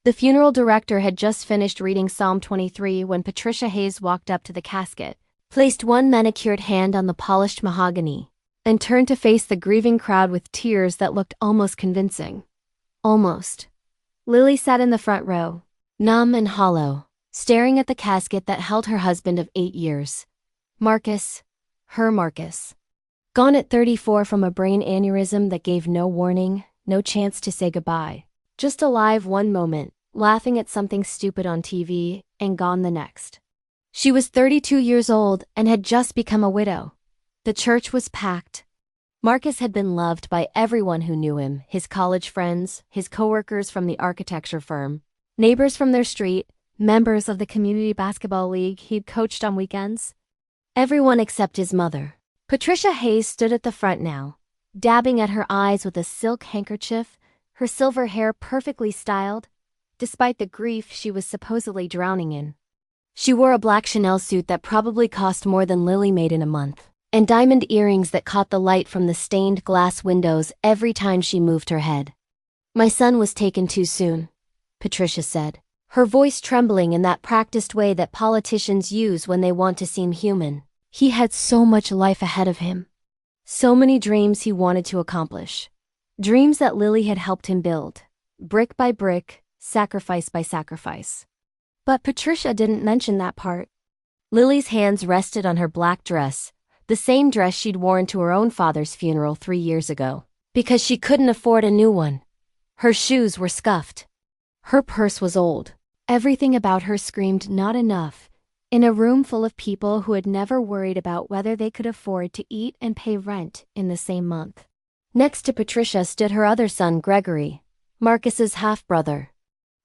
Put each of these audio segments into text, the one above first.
The funeral director had just finished reading Psalm 23 when Patricia Hayes walked up to the casket, placed one manicured hand on the polished mahogany, and turned to face the grieving crowd with tears that looked almost convincing. Almost. Lily sat in the front row, numb and hollow, staring at the casket that held her husband of 8 years. Marcus. Her Marcus. Gone at 34 from a brain aneurysm that gave no warning, no chance to say goodbye. Just alive one moment, laughing at something stupid on TV, and gone the next. She was 32 years old and had just become a widow. The church was packed. Marcus had been loved by everyone who knew him, his college friends, his coworkers from the architecture firm, neighbors from their street, members of the community basketball league he'd coached on weekends. Everyone except his mother. Patricia Hayes stood at the front now, dabbing at her eyes with a silk handkerchief, her silver hair perfectly styled, despite the grief she was supposedly drowning in. She wore a black Chanel suit that probably cost more than Lily made in a month, and diamond earrings that caught the light from the stained glass windows every time she moved her head. "My son was taken too soon," Patricia said, her voice trembling in that practiced way that politicians use when they want to seem human. He had so much life ahead of him. So many dreams he wanted to accomplish. Dreams that Lily had helped him build, brick by brick, sacrifice by sacrifice. But Patricia didn't mention that part. Lily's hands rested on her black dress, the same dress she'd worn to her own father's funeral 3 years ago, because she couldn't afford a new one. Her shoes were scuffed. Her purse was old. Everything about her screamed not enough, in a room full of people who had never worried about whether they could afford to eat and pay rent in the same month. Next to Patricia stood her other son, Gregory, Marcus's half-brother.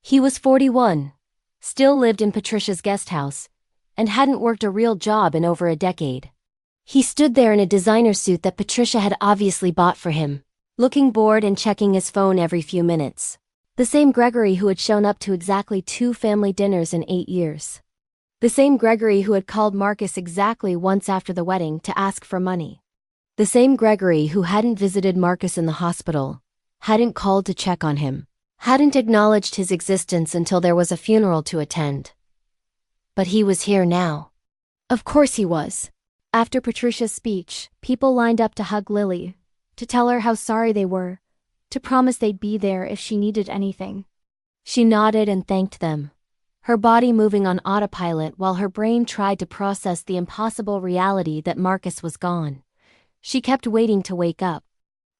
He was 41, still lived in Patricia's guest house, and hadn't worked a real job in over a decade. He stood there in a designer suit that Patricia had obviously bought for him, looking bored and checking his phone every few minutes. The same Gregory who had shown up to exactly 2 family dinners in 8 years. The same Gregory who had called Marcus exactly once after the wedding to ask for money. The same Gregory who hadn't visited Marcus in the hospital, hadn't called to check on him, hadn't acknowledged his existence until there was a funeral to attend. But he was here now. Of course he was. After Patricia's speech, people lined up to hug Lily, to tell her how sorry they were, to promise they'd be there if she needed anything. She nodded and thanked them, her body moving on autopilot while her brain tried to process the impossible reality that Marcus was gone. She kept waiting to wake up,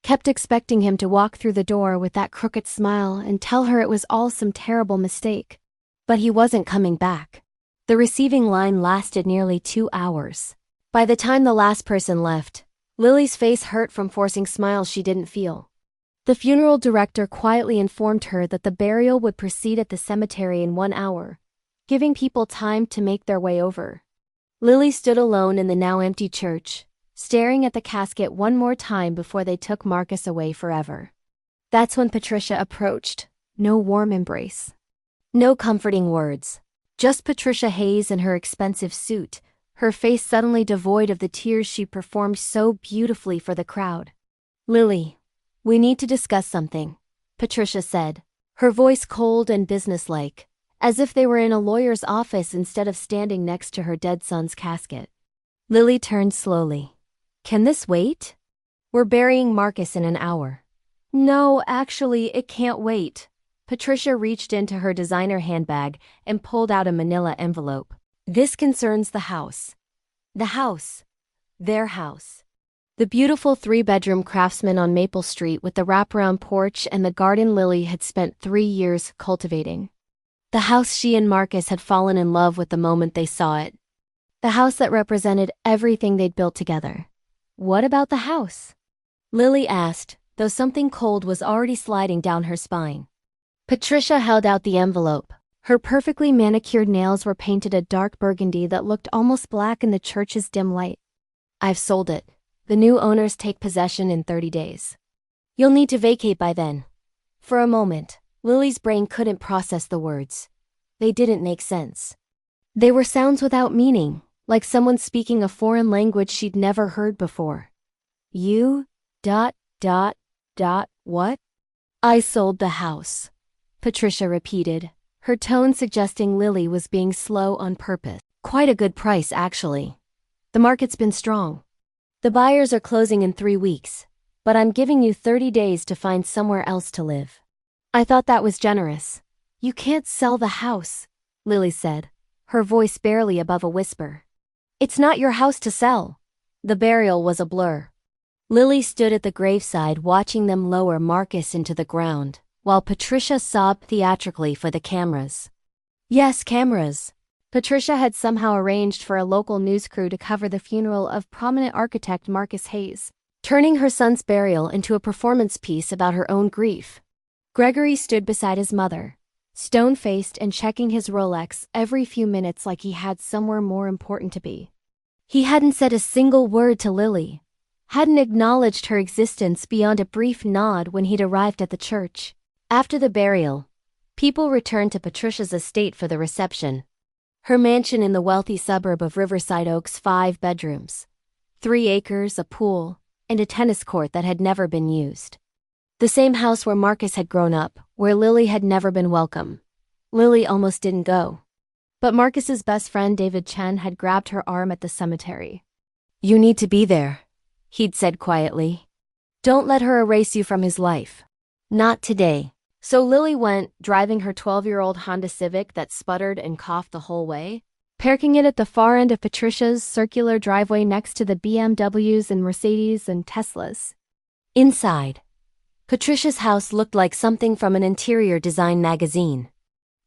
kept expecting him to walk through the door with that crooked smile and tell her it was all some terrible mistake. But he wasn't coming back. The receiving line lasted nearly 2 hours. By the time the last person left, Lily's face hurt from forcing smiles she didn't feel. The funeral director quietly informed her that the burial would proceed at the cemetery in 1 hour, giving people time to make their way over. Lily stood alone in the now empty church, staring at the casket one more time before they took Marcus away forever. That's when Patricia approached. No warm embrace. No comforting words. Just Patricia Hayes in her expensive suit, her face suddenly devoid of the tears she performed so beautifully for the crowd. "Lily, we need to discuss something," Patricia said, her voice cold and businesslike, as if they were in a lawyer's office instead of standing next to her dead son's casket. Lily turned slowly. "Can this wait? We're burying Marcus in an hour." "No, actually, it can't wait." Patricia reached into her designer handbag and pulled out a manila envelope. "This concerns the house. The house. Their house. The beautiful 3-bedroom craftsman on Maple Street with the wraparound porch and the garden Lily had spent 3 years cultivating. The house she and Marcus had fallen in love with the moment they saw it. The house that represented everything they'd built together. What about the house?" Lily asked, though something cold was already sliding down her spine. Patricia held out the envelope. Her perfectly manicured nails were painted a dark burgundy that looked almost black in the church's dim light. "I've sold it. The new owners take possession in 30 days. You'll need to vacate by then." For a moment, Lily's brain couldn't process the words. They didn't make sense. They were sounds without meaning, like someone speaking a foreign language she'd never heard before. "You, what?" "I sold the house." Patricia repeated, her tone suggesting Lily was being slow on purpose. Quite a good price, actually. The market's been strong. The buyers are closing in 3 weeks, but I'm giving you 30 days to find somewhere else to live. I thought that was generous. You can't sell the house, Lily said, her voice barely above a whisper. It's not your house to sell. The burial was a blur. Lily stood at the graveside watching them lower Marcus into the ground, while Patricia sobbed theatrically for the cameras. Yes, cameras. Patricia had somehow arranged for a local news crew to cover the funeral of prominent architect Marcus Hayes, turning her son's burial into a performance piece about her own grief. Gregory stood beside his mother, stone-faced and checking his Rolex every few minutes like he had somewhere more important to be. He hadn't said a single word to Lily, hadn't acknowledged her existence beyond a brief nod when he'd arrived at the church. After the burial, people returned to Patricia's estate for the reception. Her mansion in the wealthy suburb of Riverside Oaks, 5 bedrooms, 3 acres, a pool, and a tennis court that had never been used. The same house where Marcus had grown up, where Lily had never been welcome. Lily almost didn't go. But Marcus's best friend David Chen had grabbed her arm at the cemetery. You need to be there, he'd said quietly. Don't let her erase you from his life. Not today. So Lily went, driving her 12-year-old Honda Civic that sputtered and coughed the whole way, parking it at the far end of Patricia's circular driveway next to the BMWs and Mercedes and Teslas. Inside, Patricia's house looked like something from an interior design magazine.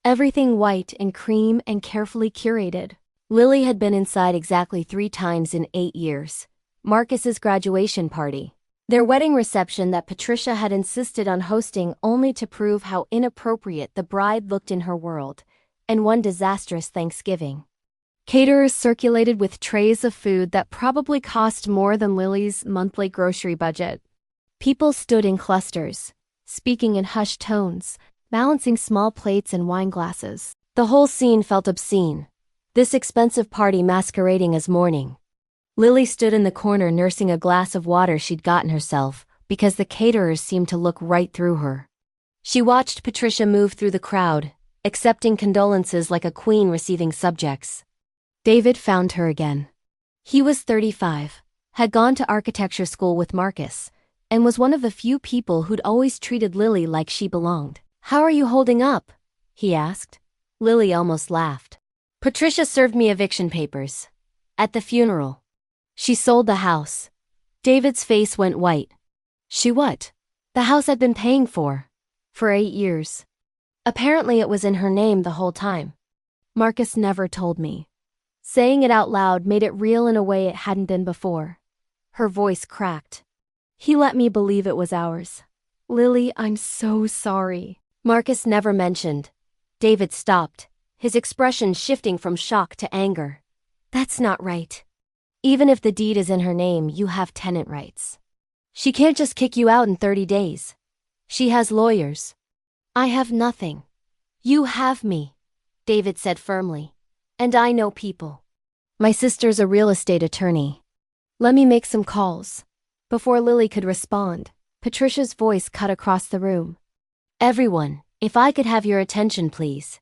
Everything white and cream and carefully curated. Lily had been inside exactly 3 times in 8 years. Marcus's graduation party, their wedding reception that Patricia had insisted on hosting only to prove how inappropriate the bride looked in her world, and one disastrous Thanksgiving. Caterers circulated with trays of food that probably cost more than Lily's monthly grocery budget. People stood in clusters, speaking in hushed tones, balancing small plates and wine glasses. The whole scene felt obscene, this expensive party masquerading as mourning. Lily stood in the corner nursing a glass of water she'd gotten herself, because the caterers seemed to look right through her. She watched Patricia move through the crowd, accepting condolences like a queen receiving subjects. David found her again. He was 35, had gone to architecture school with Marcus, and was one of the few people who'd always treated Lily like she belonged. How are you holding up? He asked. Lily almost laughed. Patricia served me eviction papers. At the funeral. She sold the house. David's face went white. She what? The house I'd been paying for 8 years. Apparently it was in her name the whole time. Marcus never told me. Saying it out loud made it real in a way it hadn't been before. Her voice cracked. He let me believe it was ours. Lily, I'm so sorry. Marcus never mentioned. David stopped, his expression shifting from shock to anger. That's not right. Even if the deed is in her name, you have tenant rights. She can't just kick you out in 30 days. She has lawyers. I have nothing. You have me, David said firmly. And I know people. My sister's a real estate attorney. Let me make some calls. Before Lily could respond, Patricia's voice cut across the room. Everyone, if I could have your attention, please.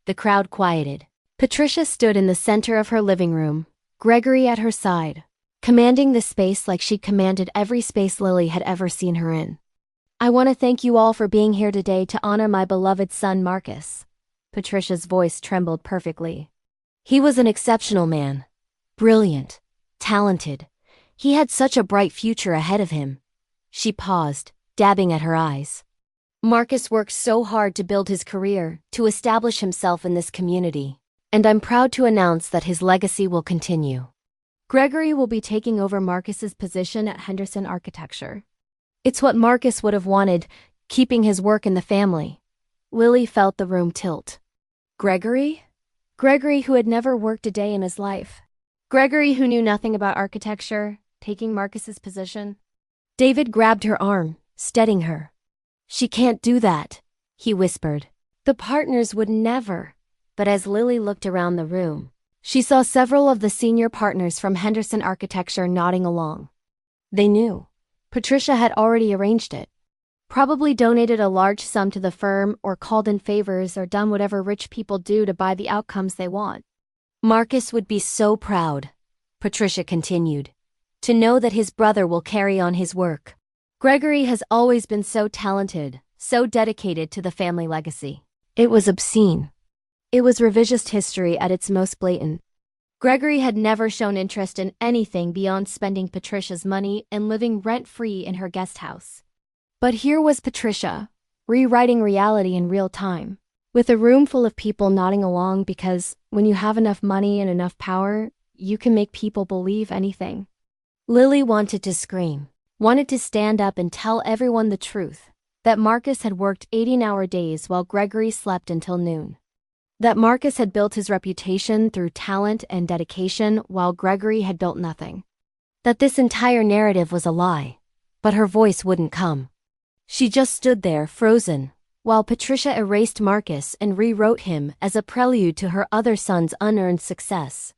The crowd quieted. Patricia stood in the center of her living room, Gregory at her side, commanding the space like she'd commanded every space Lily had ever seen her in. I want to thank you all for being here today to honor my beloved son Marcus. Patricia's voice trembled perfectly. He was an exceptional man. Brilliant. Talented. He had such a bright future ahead of him. She paused, dabbing at her eyes. Marcus worked so hard to build his career, to establish himself in this community. And I'm proud to announce that his legacy will continue. Gregory will be taking over Marcus's position at Henderson Architecture. It's what Marcus would have wanted, keeping his work in the family. Lily felt the room tilt. Gregory? Gregory who had never worked a day in his life. Gregory who knew nothing about architecture, taking Marcus's position. David grabbed her arm, steadying her. She can't do that, he whispered. The partners would never. But as Lily looked around the room, she saw several of the senior partners from Henderson Architecture nodding along. They knew. Patricia had already arranged it. Probably donated a large sum to the firm or called in favors or done whatever rich people do to buy the outcomes they want. Marcus would be so proud, Patricia continued, to know that his brother will carry on his work. Gregory has always been so talented, so dedicated to the family legacy. It was obscene. It was revisionist history at its most blatant. Gregory had never shown interest in anything beyond spending Patricia's money and living rent-free in her guest house. But here was Patricia, rewriting reality in real time, with a room full of people nodding along because when you have enough money and enough power, you can make people believe anything. Lily wanted to scream, wanted to stand up and tell everyone the truth, that Marcus had worked 18-hour days while Gregory slept until noon. That Marcus had built his reputation through talent and dedication while Gregory had built nothing. That this entire narrative was a lie, but her voice wouldn't come. She just stood there, frozen, while Patricia erased Marcus and rewrote him as a prelude to her other son's unearned success.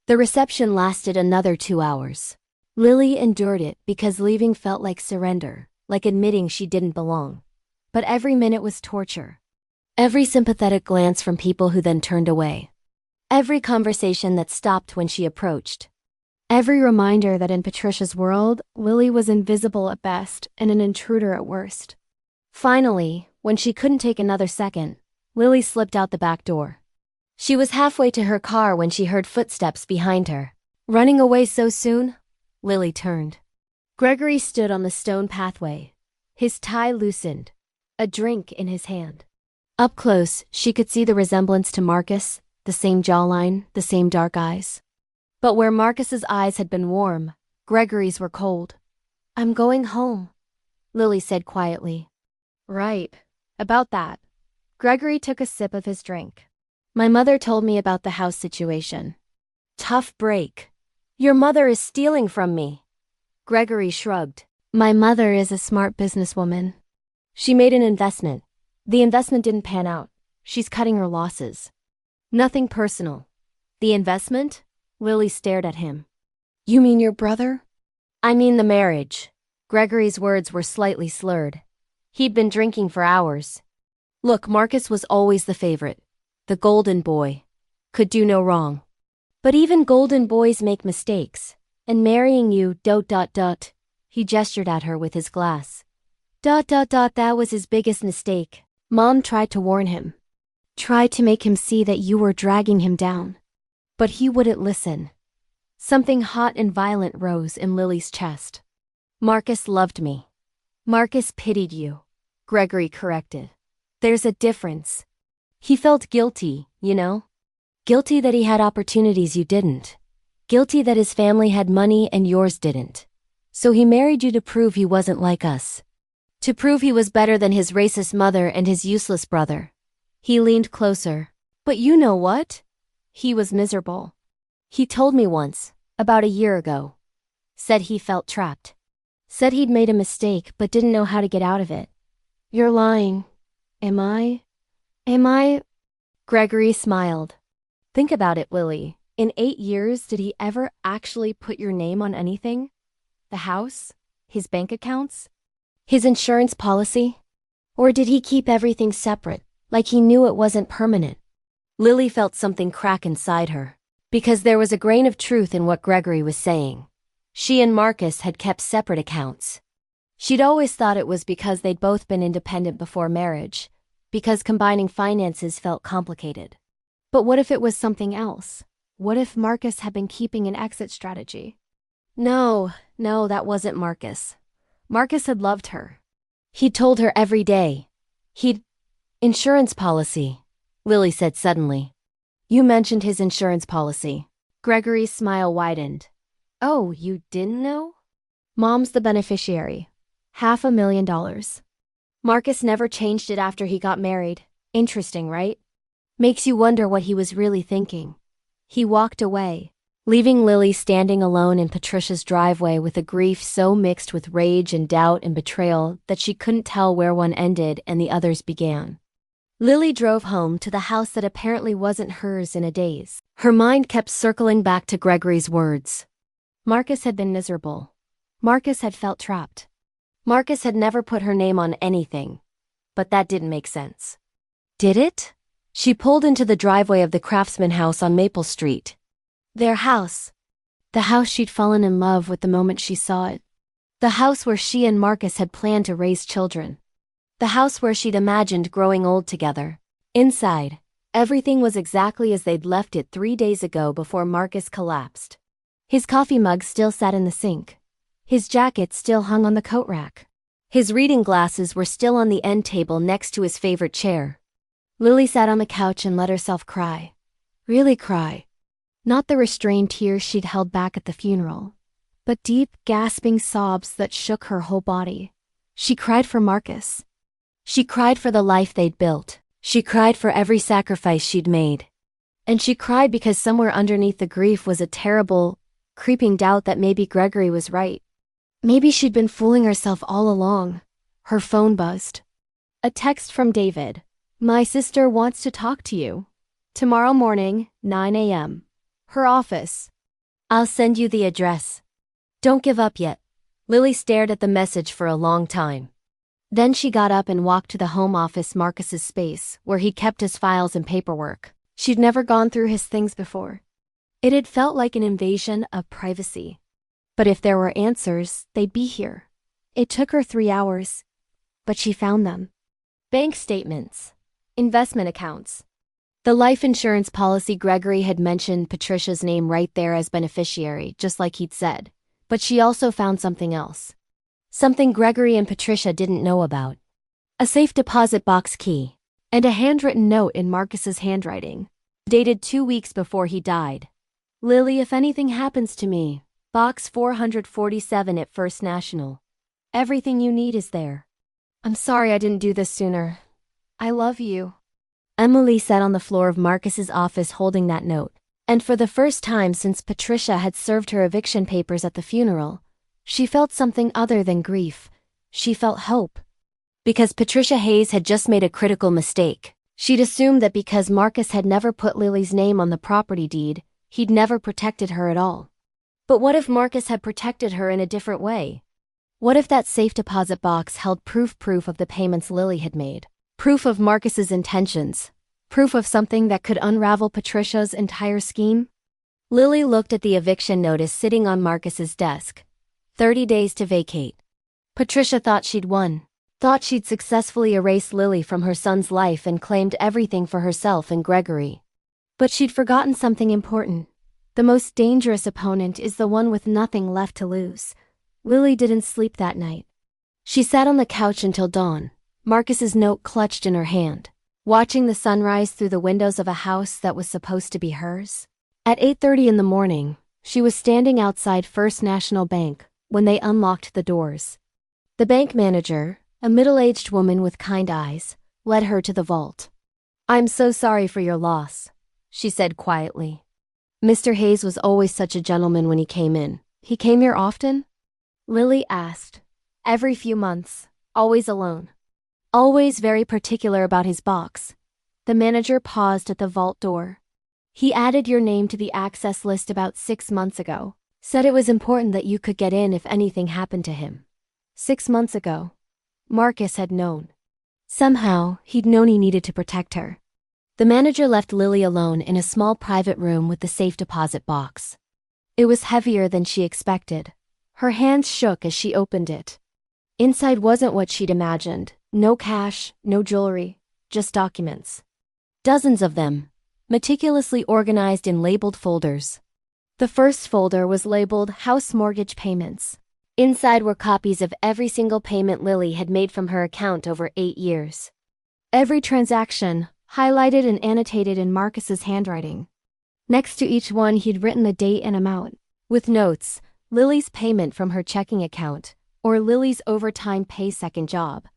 The reception lasted another 2 hours. Lily endured it because leaving felt like surrender, like admitting she didn't belong. But every minute was torture. Every sympathetic glance from people who then turned away. Every conversation that stopped when she approached. Every reminder that in Patricia's world, Lily was invisible at best and an intruder at worst. Finally, when she couldn't take another second, Lily slipped out the back door. She was halfway to her car when she heard footsteps behind her. Running away so soon? Lily turned. Gregory stood on the stone pathway, his tie loosened, a drink in his hand. Up close, she could see the resemblance to Marcus, the same jawline, the same dark eyes. But where Marcus's eyes had been warm, Gregory's were cold. "I'm going home," Lily said quietly. "Right. About that." Gregory took a sip of his drink. "My mother told me about the house situation." "Tough break. Your mother is stealing from me." Gregory shrugged. "My mother is a smart businesswoman. She made an investment. The investment didn't pan out. She's cutting her losses." "Nothing personal." "The investment?" Lily stared at him. "You mean your brother?" "I mean the marriage." Gregory's words were slightly slurred. He'd been drinking for hours. Look, Marcus was always the favorite. The golden boy. Could do no wrong. But even golden boys make mistakes. And marrying you, ... He gestured at her with his glass. ... That was his biggest mistake. Mom tried to warn him. Tried to make him see that you were dragging him down. But he wouldn't listen. Something hot and violent rose in Lily's chest. "Marcus loved me." "Marcus pitied you," Gregory corrected. "There's a difference. He felt guilty, you know? Guilty that he had opportunities you didn't. Guilty that his family had money and yours didn't. So he married you to prove he wasn't like us. To prove he was better than his racist mother and his useless brother." He leaned closer. "But you know what? He was miserable. He told me once, about a year ago. Said he felt trapped. Said he'd made a mistake but didn't know how to get out of it." "You're lying." Am I? Gregory smiled. "Think about it, Lily. In 8 years, did he ever actually put your name on anything? The house? His bank accounts? His insurance policy? Or did he keep everything separate, like he knew it wasn't permanent?" Lily felt something crack inside her, because there was a grain of truth in what Gregory was saying. She and Marcus had kept separate accounts. She'd always thought it was because they'd both been independent before marriage, because combining finances felt complicated. But what if it was something else? What if Marcus had been keeping an exit strategy? No, that wasn't Marcus. Marcus had loved her. He'd told her every day. Insurance policy, Lily said suddenly. "You mentioned his insurance policy." Gregory's smile widened. "Oh, you didn't know? Mom's the beneficiary. $500,000. Marcus never changed it after he got married. Interesting, right? Makes you wonder what he was really thinking." He walked away, leaving Lily standing alone in Patricia's driveway with a grief so mixed with rage and doubt and betrayal that she couldn't tell where one ended and the others began. Lily drove home to the house that apparently wasn't hers in a daze. Her mind kept circling back to Gregory's words. Marcus had been miserable. Marcus had felt trapped. Marcus had never put her name on anything, but that didn't make sense. Did it? She pulled into the driveway of the Craftsman house on Maple Street. Their house. The house she'd fallen in love with the moment she saw it. The house where she and Marcus had planned to raise children. The house where she'd imagined growing old together. Inside, everything was exactly as they'd left it 3 days ago before Marcus collapsed. His coffee mug still sat in the sink. His jacket still hung on the coat rack. His reading glasses were still on the end table next to his favorite chair. Lily sat on the couch and let herself cry. Really cry. Not the restrained tears she'd held back at the funeral, but deep, gasping sobs that shook her whole body. She cried for Marcus. She cried for the life they'd built. She cried for every sacrifice she'd made. And she cried because somewhere underneath the grief was a terrible, creeping doubt that maybe Gregory was right. Maybe she'd been fooling herself all along. Her phone buzzed. A text from David. My sister wants to talk to you. Tomorrow morning, 9 a.m. Her office. I'll send you the address. Don't give up yet. Lily stared at the message for a long time. Then she got up and walked to the home office, Marcus's space, where he kept his files and paperwork. She'd never gone through his things before. It had felt like an invasion of privacy. But if there were answers, they'd be here. It took her 3 hours, but she found them. Bank statements. Investment accounts. The life insurance policy. Gregory had mentioned Patricia's name right there as beneficiary, just like he'd said. But she also found something else. Something Gregory and Patricia didn't know about. A safe deposit box key. And a handwritten note in Marcus's handwriting, dated 2 weeks before he died. Lily, if anything happens to me, box 447 at First National. Everything you need is there. I'm sorry I didn't do this sooner. I love you. Emily sat on the floor of Marcus's office holding that note, and for the first time since Patricia had served her eviction papers at the funeral, she felt something other than grief. She felt hope. Because Patricia Hayes had just made a critical mistake. She'd assumed that because Marcus had never put Lily's name on the property deed, he'd never protected her at all. But what if Marcus had protected her in a different way? What if that safe deposit box held proof of the payments Lily had made? Proof of Marcus's intentions. Proof of something that could unravel Patricia's entire scheme? Lily looked at the eviction notice sitting on Marcus's desk. 30 days to vacate. Patricia thought she'd won. Thought she'd successfully erased Lily from her son's life and claimed everything for herself and Gregory. But she'd forgotten something important. The most dangerous opponent is the one with nothing left to lose. Lily didn't sleep that night. She sat on the couch until dawn, Marcus's note clutched in her hand, watching the sunrise through the windows of a house that was supposed to be hers. At 8:30 in the morning, she was standing outside First National Bank when they unlocked the doors. The bank manager, a middle-aged woman with kind eyes, led her to the vault. I'm so sorry for your loss, she said quietly. Mr. Hayes was always such a gentleman when he came in. He came here often? Lily asked. Every few months, always alone. Always very particular about his box. The manager paused at the vault door. He added your name to the access list about 6 months ago. Said it was important that you could get in if anything happened to him. 6 months ago. Marcus had known. Somehow, he'd known he needed to protect her. The manager left Lily alone in a small private room with the safe deposit box. It was heavier than she expected. Her hands shook as she opened it. Inside wasn't what she'd imagined. No cash, no jewelry, just documents. Dozens of them, meticulously organized in labeled folders. The first folder was labeled House Mortgage Payments. Inside were copies of every single payment Lily had made from her account over 8 years. Every transaction, highlighted and annotated in Marcus's handwriting. Next to each one he'd written the date and amount, with notes, Lily's payment from her checking account, or Lily's overtime pay second job.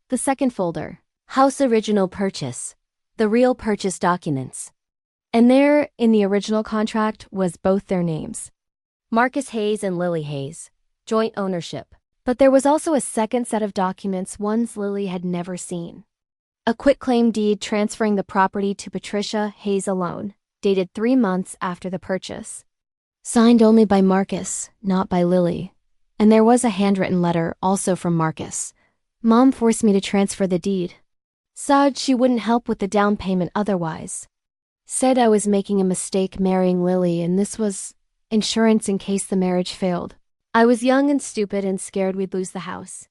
The second folder, House Original Purchase, the real purchase documents. And there, in the original contract, was both their names. Marcus Hayes and Lily Hayes, joint ownership. But there was also a second set of documents, ones Lily had never seen. A quitclaim deed transferring the property to Patricia Hayes alone, dated 3 months after the purchase. Signed only by Marcus, not by Lily. And there was a handwritten letter also from Marcus. Mom forced me to transfer the deed. Said she wouldn't help with the down payment otherwise. Said I was making a mistake marrying Lily and this was insurance in case the marriage failed. I was young and stupid and scared we'd lose the house.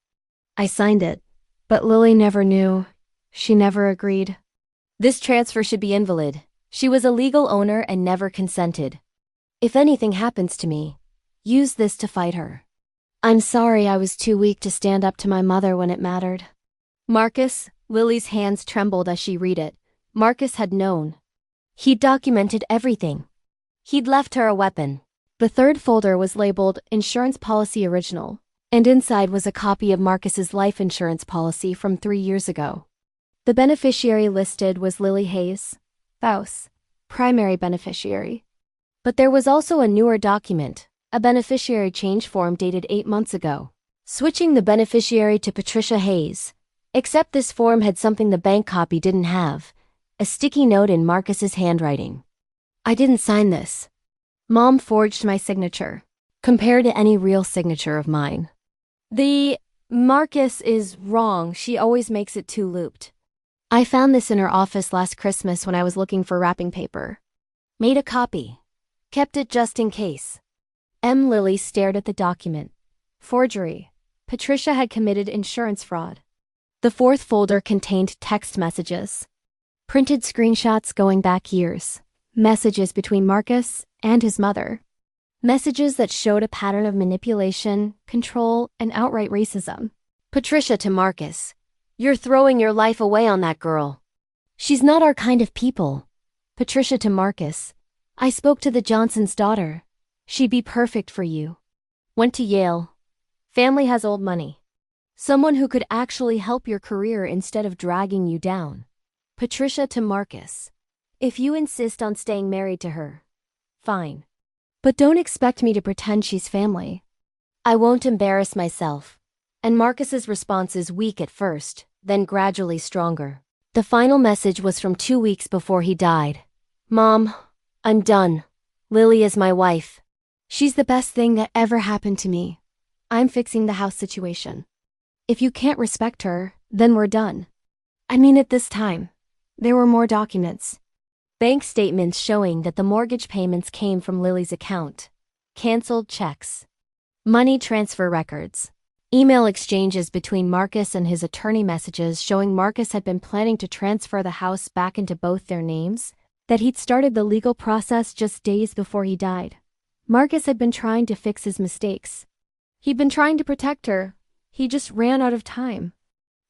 I signed it, but Lily never knew. She never agreed. This transfer should be invalid. She was a legal owner and never consented. If anything happens to me, use this to fight her. I'm sorry I was too weak to stand up to my mother when it mattered. Marcus, Lily's hands trembled as she read it. Marcus had known. He'd documented everything. He'd left her a weapon. The third folder was labeled Insurance Policy Original, and inside was a copy of Marcus's life insurance policy from 3 years ago. The beneficiary listed was Lily Hayes, spouse, primary beneficiary. But there was also a newer document, a beneficiary change form dated 8 months ago, switching the beneficiary to Patricia Hayes, except this form had something the bank copy didn't have, a sticky note in Marcus's handwriting. I didn't sign this. Mom forged my signature, compared to any real signature of mine. The Marcus is wrong. She always makes it too looped. I found this in her office last Christmas when I was looking for wrapping paper. Made a copy. Kept it just in case. Lily stared at the document. Forgery. Patricia had committed insurance fraud. The fourth folder contained text messages. Printed screenshots going back years. Messages between Marcus and his mother. Messages that showed a pattern of manipulation, control, and outright racism. Patricia to Marcus. You're throwing your life away on that girl. She's not our kind of people. Patricia to Marcus. I spoke to the Johnson's daughter. She'd be perfect for you. Went to Yale. Family has old money. Someone who could actually help your career instead of dragging you down. Patricia to Marcus. If you insist on staying married to her, fine. But don't expect me to pretend she's family. I won't embarrass myself. And Marcus's response is weak at first, then gradually stronger. The final message was from 2 weeks before he died. Mom, I'm done. Lily is my wife. She's the best thing that ever happened to me. I'm fixing the house situation. If you can't respect her, then we're done. I mean, at this time, there were more documents. Bank statements showing that the mortgage payments came from Lily's account. Canceled checks. Money transfer records. Email exchanges between Marcus and his attorney messages showing Marcus had been planning to transfer the house back into both their names, that he'd started the legal process just days before he died. Marcus had been trying to fix his mistakes. He'd been trying to protect her. He just ran out of time.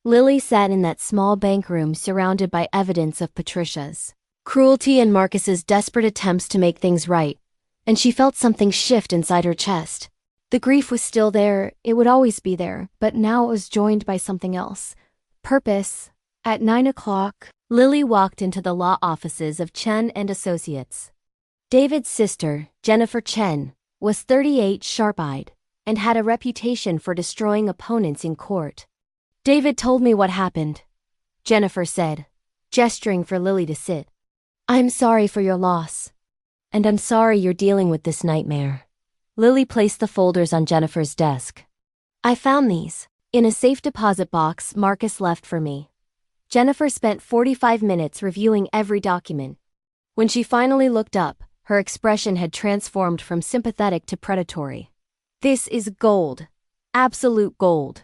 Lily sat in that small bank room surrounded by evidence of Patricia's cruelty and Marcus's desperate attempts to make things right, and she felt something shift inside her chest. The grief was still there, it would always be there, but now it was joined by something else. Purpose. At 9 o'clock, Lily walked into the law offices of Chen and Associates. David's sister, Jennifer Chen, was 38, sharp-eyed, and had a reputation for destroying opponents in court. David told me what happened, Jennifer said, gesturing for Lily to sit. I'm sorry for your loss. And I'm sorry you're dealing with this nightmare. Lily placed the folders on Jennifer's desk. I found these in a safe deposit box Marcus left for me. Jennifer spent 45 minutes reviewing every document. When she finally looked up, her expression had transformed from sympathetic to predatory. This is gold. Absolute gold.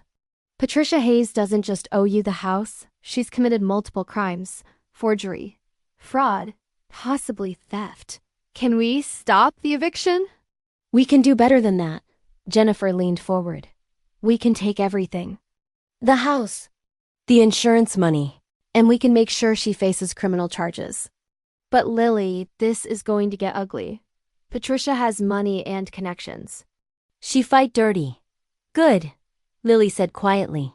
Patricia Hayes doesn't just owe you the house, she's committed multiple crimes. Forgery. Fraud. Possibly theft. Can we stop the eviction? We can do better than that. Jennifer leaned forward. We can take everything. The house. The insurance money. And we can make sure she faces criminal charges. But Lily, this is going to get ugly. Patricia has money and connections. She fight dirty. Good, Lily said quietly.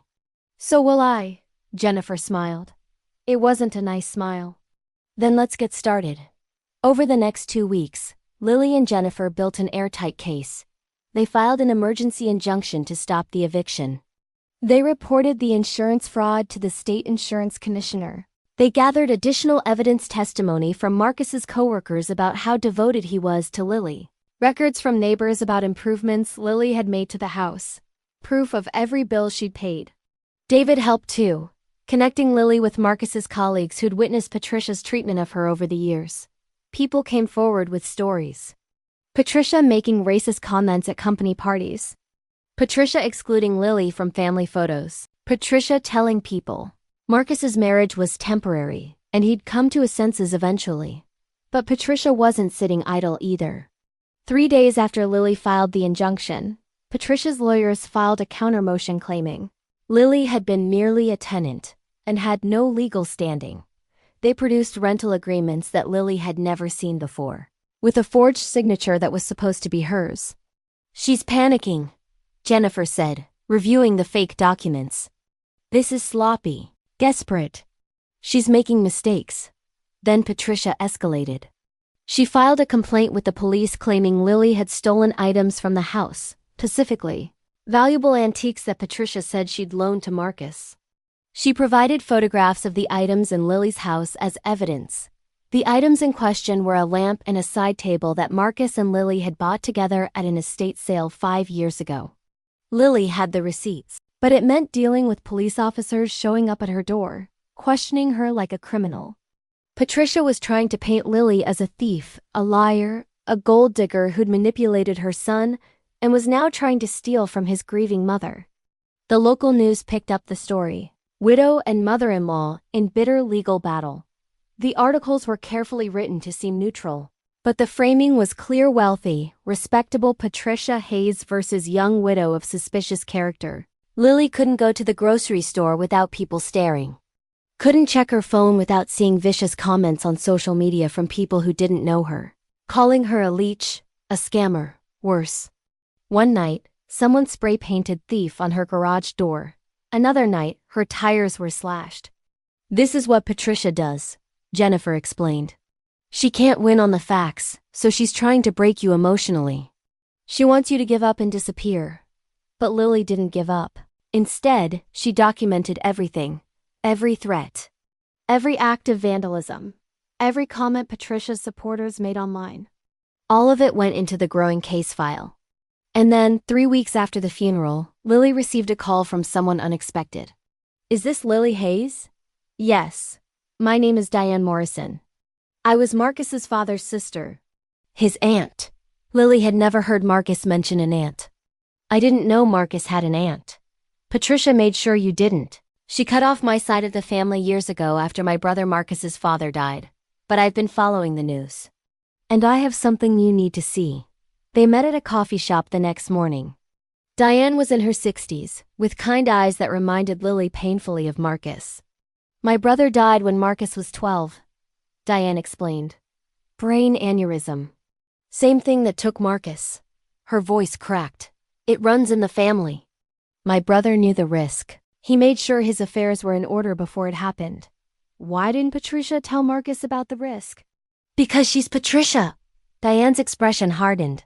So will I, Jennifer smiled. It wasn't a nice smile. Then let's get started. Over the next 2 weeks, Lily and Jennifer built an airtight case. They filed an emergency injunction to stop the eviction. They reported the insurance fraud to the state insurance commissioner. They gathered additional evidence testimony from Marcus's coworkers about how devoted he was to Lily. Records from neighbors about improvements Lily had made to the house. Proof of every bill she'd paid. David helped too, connecting Lily with Marcus's colleagues who'd witnessed Patricia's treatment of her over the years. People came forward with stories. Patricia making racist comments at company parties. Patricia excluding Lily from family photos. Patricia telling people Marcus's marriage was temporary, and he'd come to his senses eventually. But Patricia wasn't sitting idle either. 3 days after Lily filed the injunction, Patricia's lawyers filed a counter-motion claiming Lily had been merely a tenant and had no legal standing. They produced rental agreements that Lily had never seen before, with a forged signature that was supposed to be hers. "She's panicking," Jennifer said, reviewing the fake documents. "This is sloppy, desperate. She's making mistakes." Then Patricia escalated. She filed a complaint with the police claiming Lily had stolen items from the house, specifically valuable antiques that Patricia said she'd loaned to Marcus. She provided photographs of the items in Lily's house as evidence. The items in question were a lamp and a side table that Marcus and Lily had bought together at an estate sale 5 years ago. Lily had the receipts, but it meant dealing with police officers showing up at her door, questioning her like a criminal. Patricia was trying to paint Lily as a thief, a liar, a gold digger who'd manipulated her son, and was now trying to steal from his grieving mother. The local news picked up the story. Widow and mother-in-law in bitter legal battle. The articles were carefully written to seem neutral, but the framing was clear: wealthy, respectable Patricia Hayes versus young widow of suspicious character. Lily couldn't go to the grocery store without people staring. Couldn't check her phone without seeing vicious comments on social media from people who didn't know her, calling her a leech, a scammer, worse. One night, someone spray-painted thief on her garage door. Another night, her tires were slashed. "This is what Patricia does," Jennifer explained. "She can't win on the facts, so she's trying to break you emotionally. She wants you to give up and disappear." But Lily didn't give up. Instead, she documented everything. Every threat. Every act of vandalism. Every comment Patricia's supporters made online. All of it went into the growing case file. And then, 3 weeks after the funeral, Lily received a call from someone unexpected. "Is this Lily Hayes?" "Yes. My name is Diane Morrison. I was Marcus's father's sister." His aunt. Lily had never heard Marcus mention an aunt. "I didn't know Marcus had an aunt." "Patricia made sure you didn't. She cut off my side of the family years ago after my brother Marcus's father died. But I've been following the news. And I have something you need to see." They met at a coffee shop the next morning. Diane was in her 60s, with kind eyes that reminded Lily painfully of Marcus. "My brother died when Marcus was 12, Diane explained. "Brain aneurysm. Same thing that took Marcus." Her voice cracked. "It runs in the family." "My brother knew the risk. He made sure his affairs were in order before it happened." "Why didn't Patricia tell Marcus about the risk?" "Because she's Patricia." Diane's expression hardened.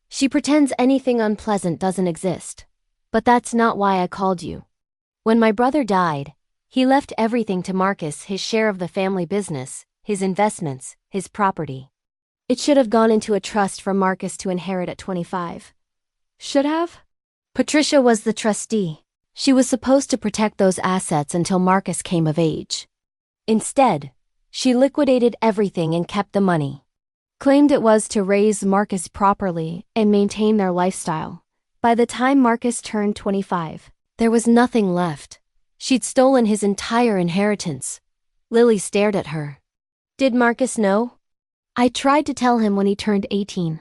"She pretends anything unpleasant doesn't exist. But that's not why I called you. When my brother died, he left everything to Marcus, his share of the family business, his investments, his property. It should have gone into a trust for Marcus to inherit at 25. Should have? Patricia was the trustee. She was supposed to protect those assets until Marcus came of age. Instead, she liquidated everything and kept the money. Claimed it was to raise Marcus properly and maintain their lifestyle. By the time Marcus turned 25, there was nothing left. She'd stolen his entire inheritance. Lily stared at her. "Did Marcus know?" "I tried to tell him when he turned 18.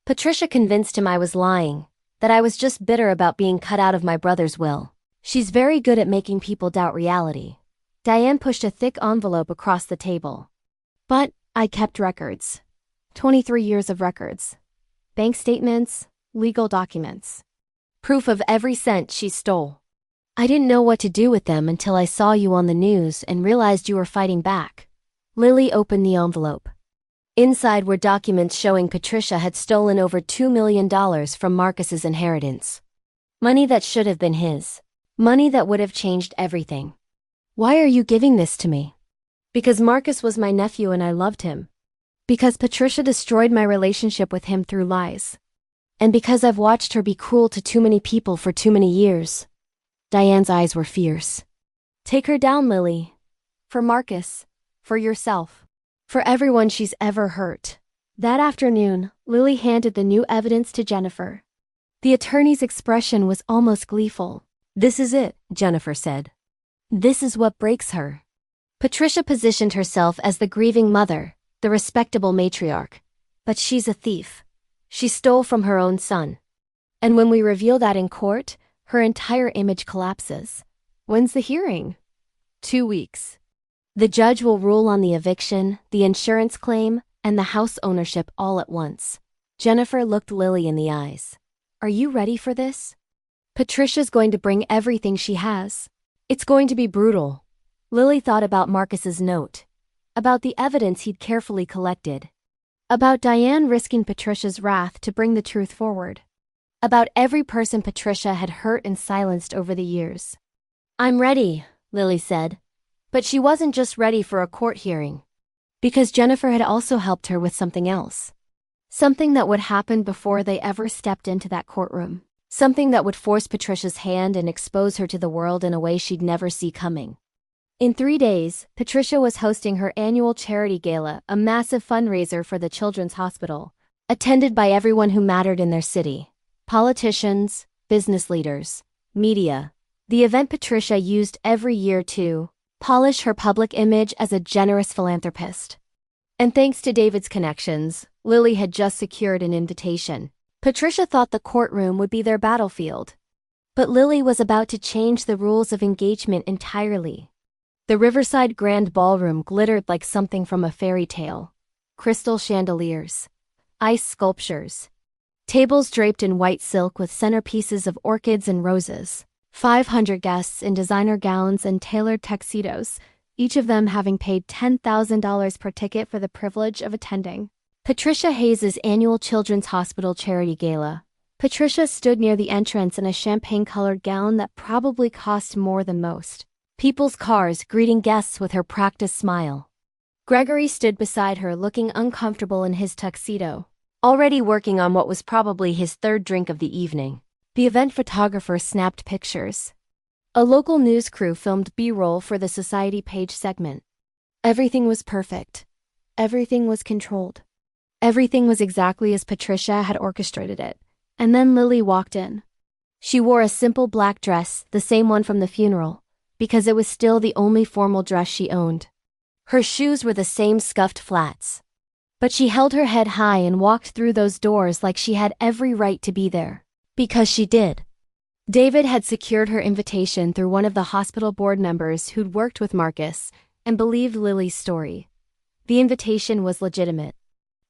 Patricia convinced him I was lying, that I was just bitter about being cut out of my brother's will. She's very good at making people doubt reality." Diane pushed a thick envelope across the table. "But I kept records. 23 years of records. Bank statements, legal documents. Proof of every cent she stole. I didn't know what to do with them until I saw you on the news and realized you were fighting back." Lily opened the envelope. Inside were documents showing Patricia had stolen over $2 million from Marcus's inheritance. Money that should have been his. Money that would have changed everything. "Why are you giving this to me?" "Because Marcus was my nephew and I loved him." Because Patricia destroyed my relationship with him through lies. And because I've watched her be cruel to too many people for too many years. Diane's eyes were fierce. Take her down, Lily. For Marcus. For yourself. For everyone she's ever hurt. That afternoon, Lily handed the new evidence to Jennifer. The attorney's expression was almost gleeful. This is it, Jennifer said. This is what breaks her. Patricia positioned herself as the grieving mother, the respectable matriarch. But she's a thief. She stole from her own son. And when we reveal that in court, her entire image collapses. When's the hearing? 2 weeks. The judge will rule on the eviction, the insurance claim, and the house ownership all at once. Jennifer looked Lily in the eyes. Are you ready for this? Patricia's going to bring everything she has. It's going to be brutal. Lily thought about Marcus's note. About the evidence he'd carefully collected. About Diane risking Patricia's wrath to bring the truth forward. About every person Patricia had hurt and silenced over the years. I'm ready, Lily said. But she wasn't just ready for a court hearing. Because Jennifer had also helped her with something else. Something that would happen before they ever stepped into that courtroom. Something that would force Patricia's hand and expose her to the world in a way she'd never see coming. In 3 days, Patricia was hosting her annual charity gala, a massive fundraiser for the Children's Hospital, attended by everyone who mattered in their city. Politicians, business leaders, media. The event Patricia used every year to polish her public image as a generous philanthropist. And thanks to David's connections, Lily had just secured an invitation. Patricia thought the courtroom would be their battlefield. But Lily was about to change the rules of engagement entirely. The Riverside Grand Ballroom glittered like something from a fairy tale. Crystal chandeliers. Ice sculptures. Tables draped in white silk with centerpieces of orchids and roses. 500 guests in designer gowns and tailored tuxedos, each of them having paid $10,000 per ticket for the privilege of attending. Patricia Hayes' annual Children's Hospital Charity Gala. Patricia stood near the entrance in a champagne-colored gown that probably cost more than most. People's cars greeting guests with her practiced smile. Gregory stood beside her looking uncomfortable in his tuxedo, already working on what was probably his third drink of the evening. The event photographer snapped pictures. A local news crew filmed B-roll for the Society page segment. Everything was perfect. Everything was controlled. Everything was exactly as Patricia had orchestrated it. And then Lily walked in. She wore a simple black dress, the same one from the funeral, because it was still the only formal dress she owned. Her shoes were the same scuffed flats. But she held her head high and walked through those doors like she had every right to be there. Because she did. David had secured her invitation through one of the hospital board members who'd worked with Marcus and believed Lily's story. The invitation was legitimate.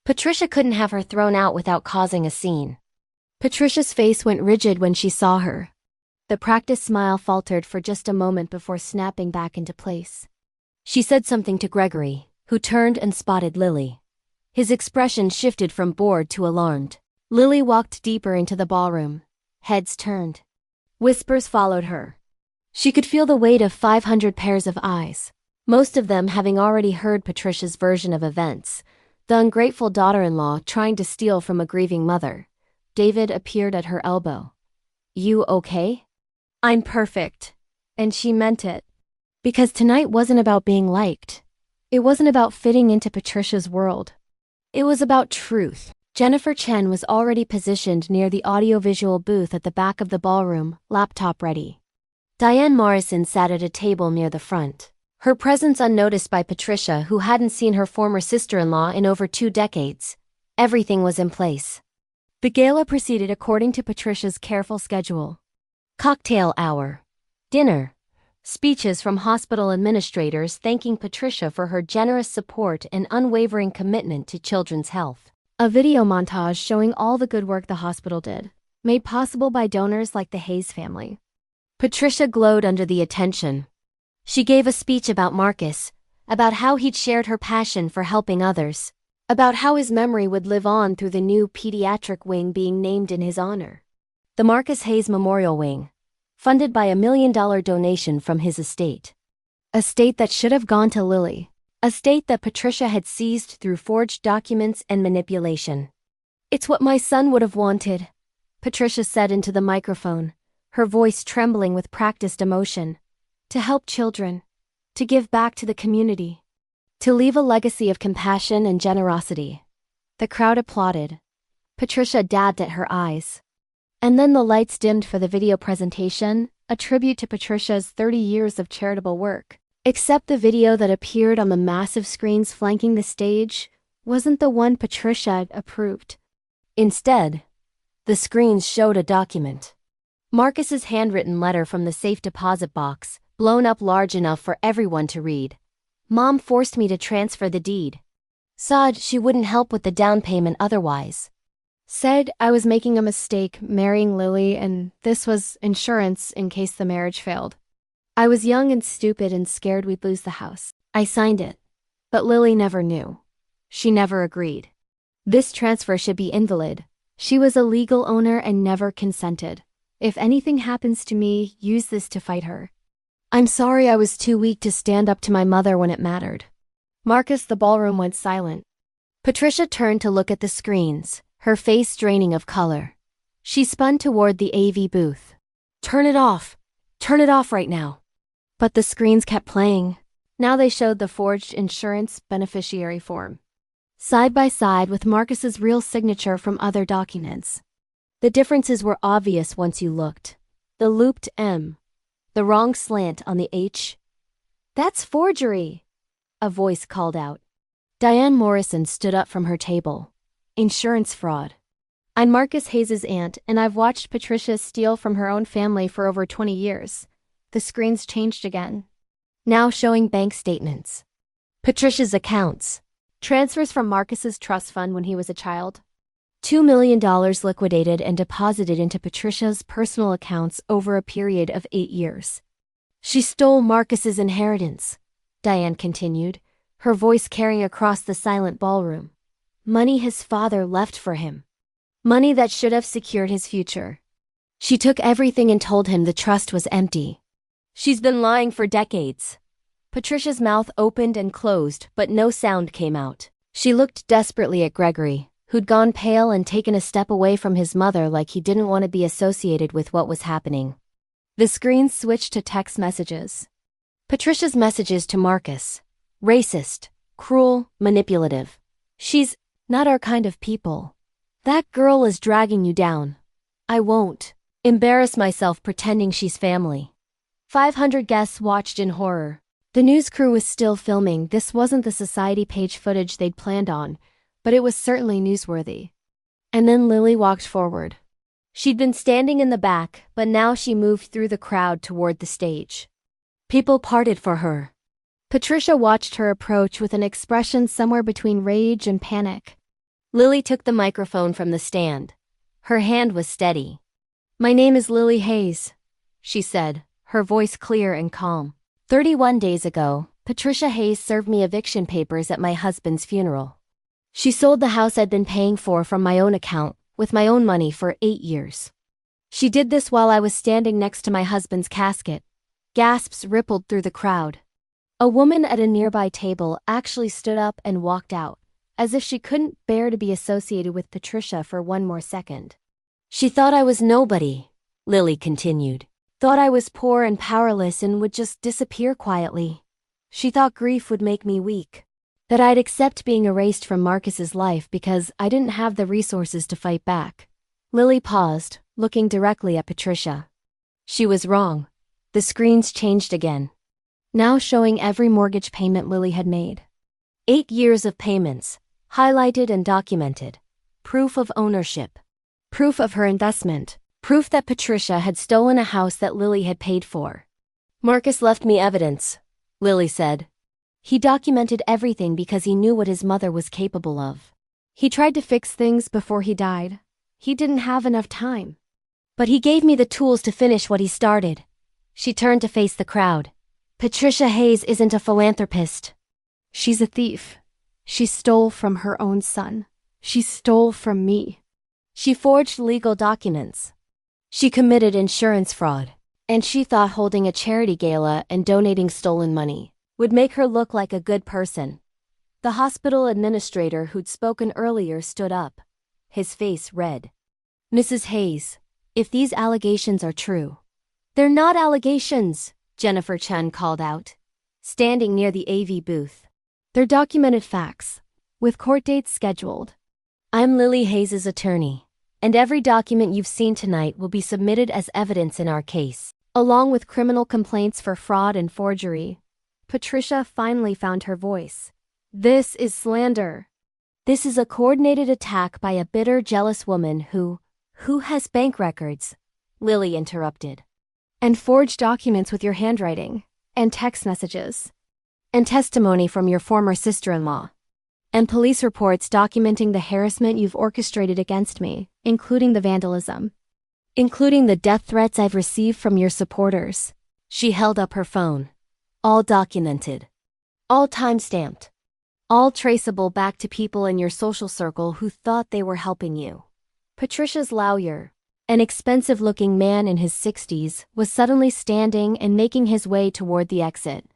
Patricia couldn't have her thrown out without causing a scene. Patricia's face went rigid when she saw her. The practiced smile faltered for just a moment before snapping back into place. She said something to Gregory, who turned and spotted Lily. His expression shifted from bored to alarmed. Lily walked deeper into the ballroom. Heads turned. Whispers followed her. She could feel the weight of 500 pairs of eyes, most of them having already heard Patricia's version of events. The ungrateful daughter-in-law trying to steal from a grieving mother. David appeared at her elbow. You okay? I'm perfect. And she meant it. Because tonight wasn't about being liked. It wasn't about fitting into Patricia's world. It was about truth. Jennifer Chen was already positioned near the audiovisual booth at the back of the ballroom, laptop ready. Diane Morrison sat at a table near the front, her presence unnoticed by Patricia, who hadn't seen her former sister-in-law in over 2 decades. Everything was in place. The gala proceeded according to Patricia's careful schedule. Cocktail hour. Dinner. Speeches from hospital administrators thanking Patricia for her generous support and unwavering commitment to children's health. A video montage showing all the good work the hospital did, made possible by donors like the Hayes family. Patricia glowed under the attention. She gave a speech about Marcus, about how he'd shared her passion for helping others, about how his memory would live on through the new pediatric wing being named in his honor. The Marcus Hayes Memorial Wing, funded by $1 million donation from his estate. A estate that should have gone to Lily. a state that Patricia had seized through forged documents and manipulation. "It's what my son would have wanted," Patricia said into the microphone, her voice trembling with practiced emotion. "To help children, to give back to the community, to leave a legacy of compassion and generosity." The crowd applauded. Patricia dabbed at her eyes. And then the lights dimmed for the video presentation, a tribute to Patricia's 30 years of charitable work. Except the video that appeared on the massive screens flanking the stage wasn't the one Patricia approved. Instead, the screens showed a document. Marcus's handwritten letter from the safe deposit box, blown up large enough for everyone to read. "Mom forced me to transfer the deed. Said she wouldn't help with the down payment otherwise. Said I was making a mistake marrying Lily and this was insurance in case the marriage failed. I was young and stupid and scared we'd lose the house. I signed it. But Lily never knew. She never agreed. This transfer should be invalid. She was a legal owner and never consented. If anything happens to me, use this to fight her. I'm sorry I was too weak to stand up to my mother when it mattered." Marcus, the ballroom went silent. Patricia turned to look at the screens, her face draining of color. She spun toward the AV booth. "Turn it off! Turn it off right now!" But the screens kept playing. Now they showed the forged insurance beneficiary form, side by side with Marcus's real signature from other documents. The differences were obvious once you looked. The looped M, the wrong slant on the H. "That's forgery!" a voice called out. Diane Morrison stood up from her table. "Insurance fraud. I'm Marcus Hayes' aunt, and I've watched Patricia steal from her own family for over 20 years. The screens changed again. Now showing bank statements. Patricia's accounts. Transfers from Marcus's trust fund when he was a child. $2 million liquidated and deposited into Patricia's personal accounts over a period of 8 years. She stole Marcus's inheritance," Diane continued, her voice carrying across the silent ballroom. "Money his father left for him. Money that should have secured his future. She took everything and told him the trust was empty. She's been lying for decades." Patricia's mouth opened and closed, but no sound came out. She looked desperately at Gregory, who'd gone pale and taken a step away from his mother like he didn't want to be associated with what was happening. The screen switched to text messages. Patricia's messages to Marcus. "Racist, cruel, manipulative. She's not our kind of people. That girl is dragging you down. I won't embarrass myself pretending she's family." 500 guests watched in horror. The news crew was still filming. This wasn't the society page footage they'd planned on, but it was certainly newsworthy. And then Lily walked forward. She'd been standing in the back, but now she moved through the crowd toward the stage. People parted for her. Patricia watched her approach with an expression somewhere between rage and panic. Lily took the microphone from the stand. Her hand was steady. "My name is Lily Hayes," she said, her voice clear and calm. 31 days ago, Patricia Hayes served me eviction papers at my husband's funeral. She sold the house I'd been paying for from my own account, with my own money for 8 years. She did this while I was standing next to my husband's casket. Gasps rippled through the crowd. A woman at a nearby table actually stood up and walked out, as if she couldn't bear to be associated with Patricia for one more second. "She thought I was nobody," Lily continued. "Thought I was poor and powerless and would just disappear quietly. She thought grief would make me weak. That I'd accept being erased from Marcus's life because I didn't have the resources to fight back." Lily paused, looking directly at Patricia. She was wrong. The screens changed again, now showing every mortgage payment Lily had made. 8 years of payments, highlighted and documented. Proof of ownership. Proof of her investment. Proof that Patricia had stolen a house that Lily had paid for. "Marcus left me evidence," Lily said. "He documented everything because he knew what his mother was capable of. He tried to fix things before he died. He didn't have enough time. But he gave me the tools to finish what he started." She turned to face the crowd. "Patricia Hayes isn't a philanthropist. She's a thief. She stole from her own son. She stole from me. She forged legal documents. She committed insurance fraud. And she thought holding a charity gala and donating stolen money would make her look like a good person. The hospital administrator who'd spoken earlier stood up, his face red. Mrs. Hayes, if these allegations are true. They're not allegations, Jennifer Chen called out, standing near the AV booth. They're documented facts, with court dates scheduled. I'm Lily Hayes' attorney, and every document you've seen tonight will be submitted as evidence in our case, along with criminal complaints for fraud and forgery. Patricia finally found her voice. This is slander. This is a coordinated attack by a bitter, jealous woman who has bank records, Lily interrupted. And forged documents with your handwriting, and text messages, and testimony from your former sister-in-law, and police reports documenting the harassment you've orchestrated against me, including the vandalism, including the death threats I've received from your supporters. She held up her phone. All documented. All time-stamped. All traceable back to people in your social circle who thought they were helping you. Patricia's lawyer, an expensive-looking man in his 60s, was suddenly standing and making his way toward the exit.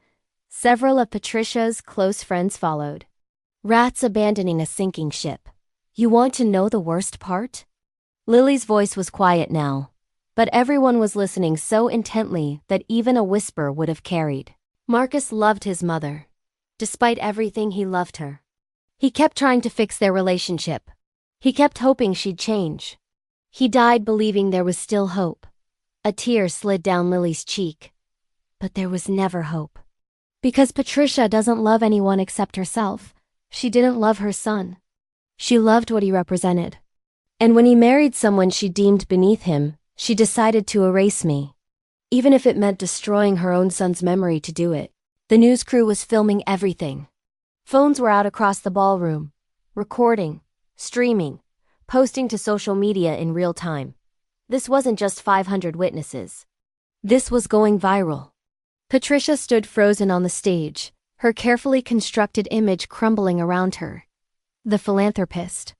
Several of Patricia's close friends followed. Rats abandoning a sinking ship. You want to know the worst part? Lily's voice was quiet now, but everyone was listening so intently that even a whisper would have carried. Marcus loved his mother. Despite everything, he loved her. He kept trying to fix their relationship. He kept hoping she'd change. He died believing there was still hope. A tear slid down Lily's cheek. But there was never hope. Because Patricia doesn't love anyone except herself. She didn't love her son. She loved what he represented. And when he married someone she deemed beneath him, she decided to erase me. Even if it meant destroying her own son's memory to do it. The news crew was filming everything. Phones were out across the ballroom, recording, streaming, posting to social media in real time. This wasn't just 500 witnesses. This was going viral. Patricia stood frozen on the stage, her carefully constructed image crumbling around her. The philanthropist.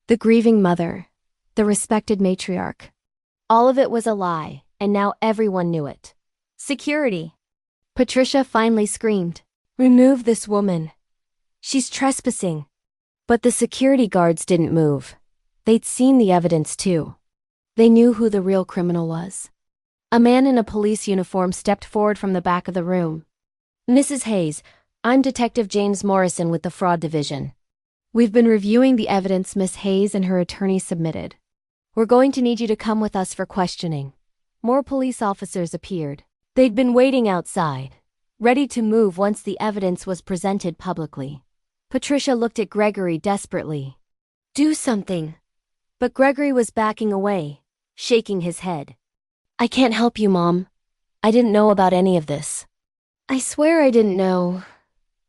The grieving mother. The respected matriarch. All of it was a lie, and now everyone knew it. Security. Patricia finally screamed, "Remove this woman. She's trespassing." But the security guards didn't move. They'd seen the evidence too. They knew who the real criminal was. A man in a police uniform stepped forward from the back of the room. "Mrs. Hayes, I'm Detective James Morrison with the Fraud Division. We've been reviewing the evidence Miss Hayes and her attorney submitted. We're going to need you to come with us for questioning." More police officers appeared. They'd been waiting outside, ready to move once the evidence was presented publicly. Patricia looked at Gregory desperately. "Do something." But Gregory was backing away, shaking his head. "I can't help you, Mom. I didn't know about any of this." "I swear I didn't know."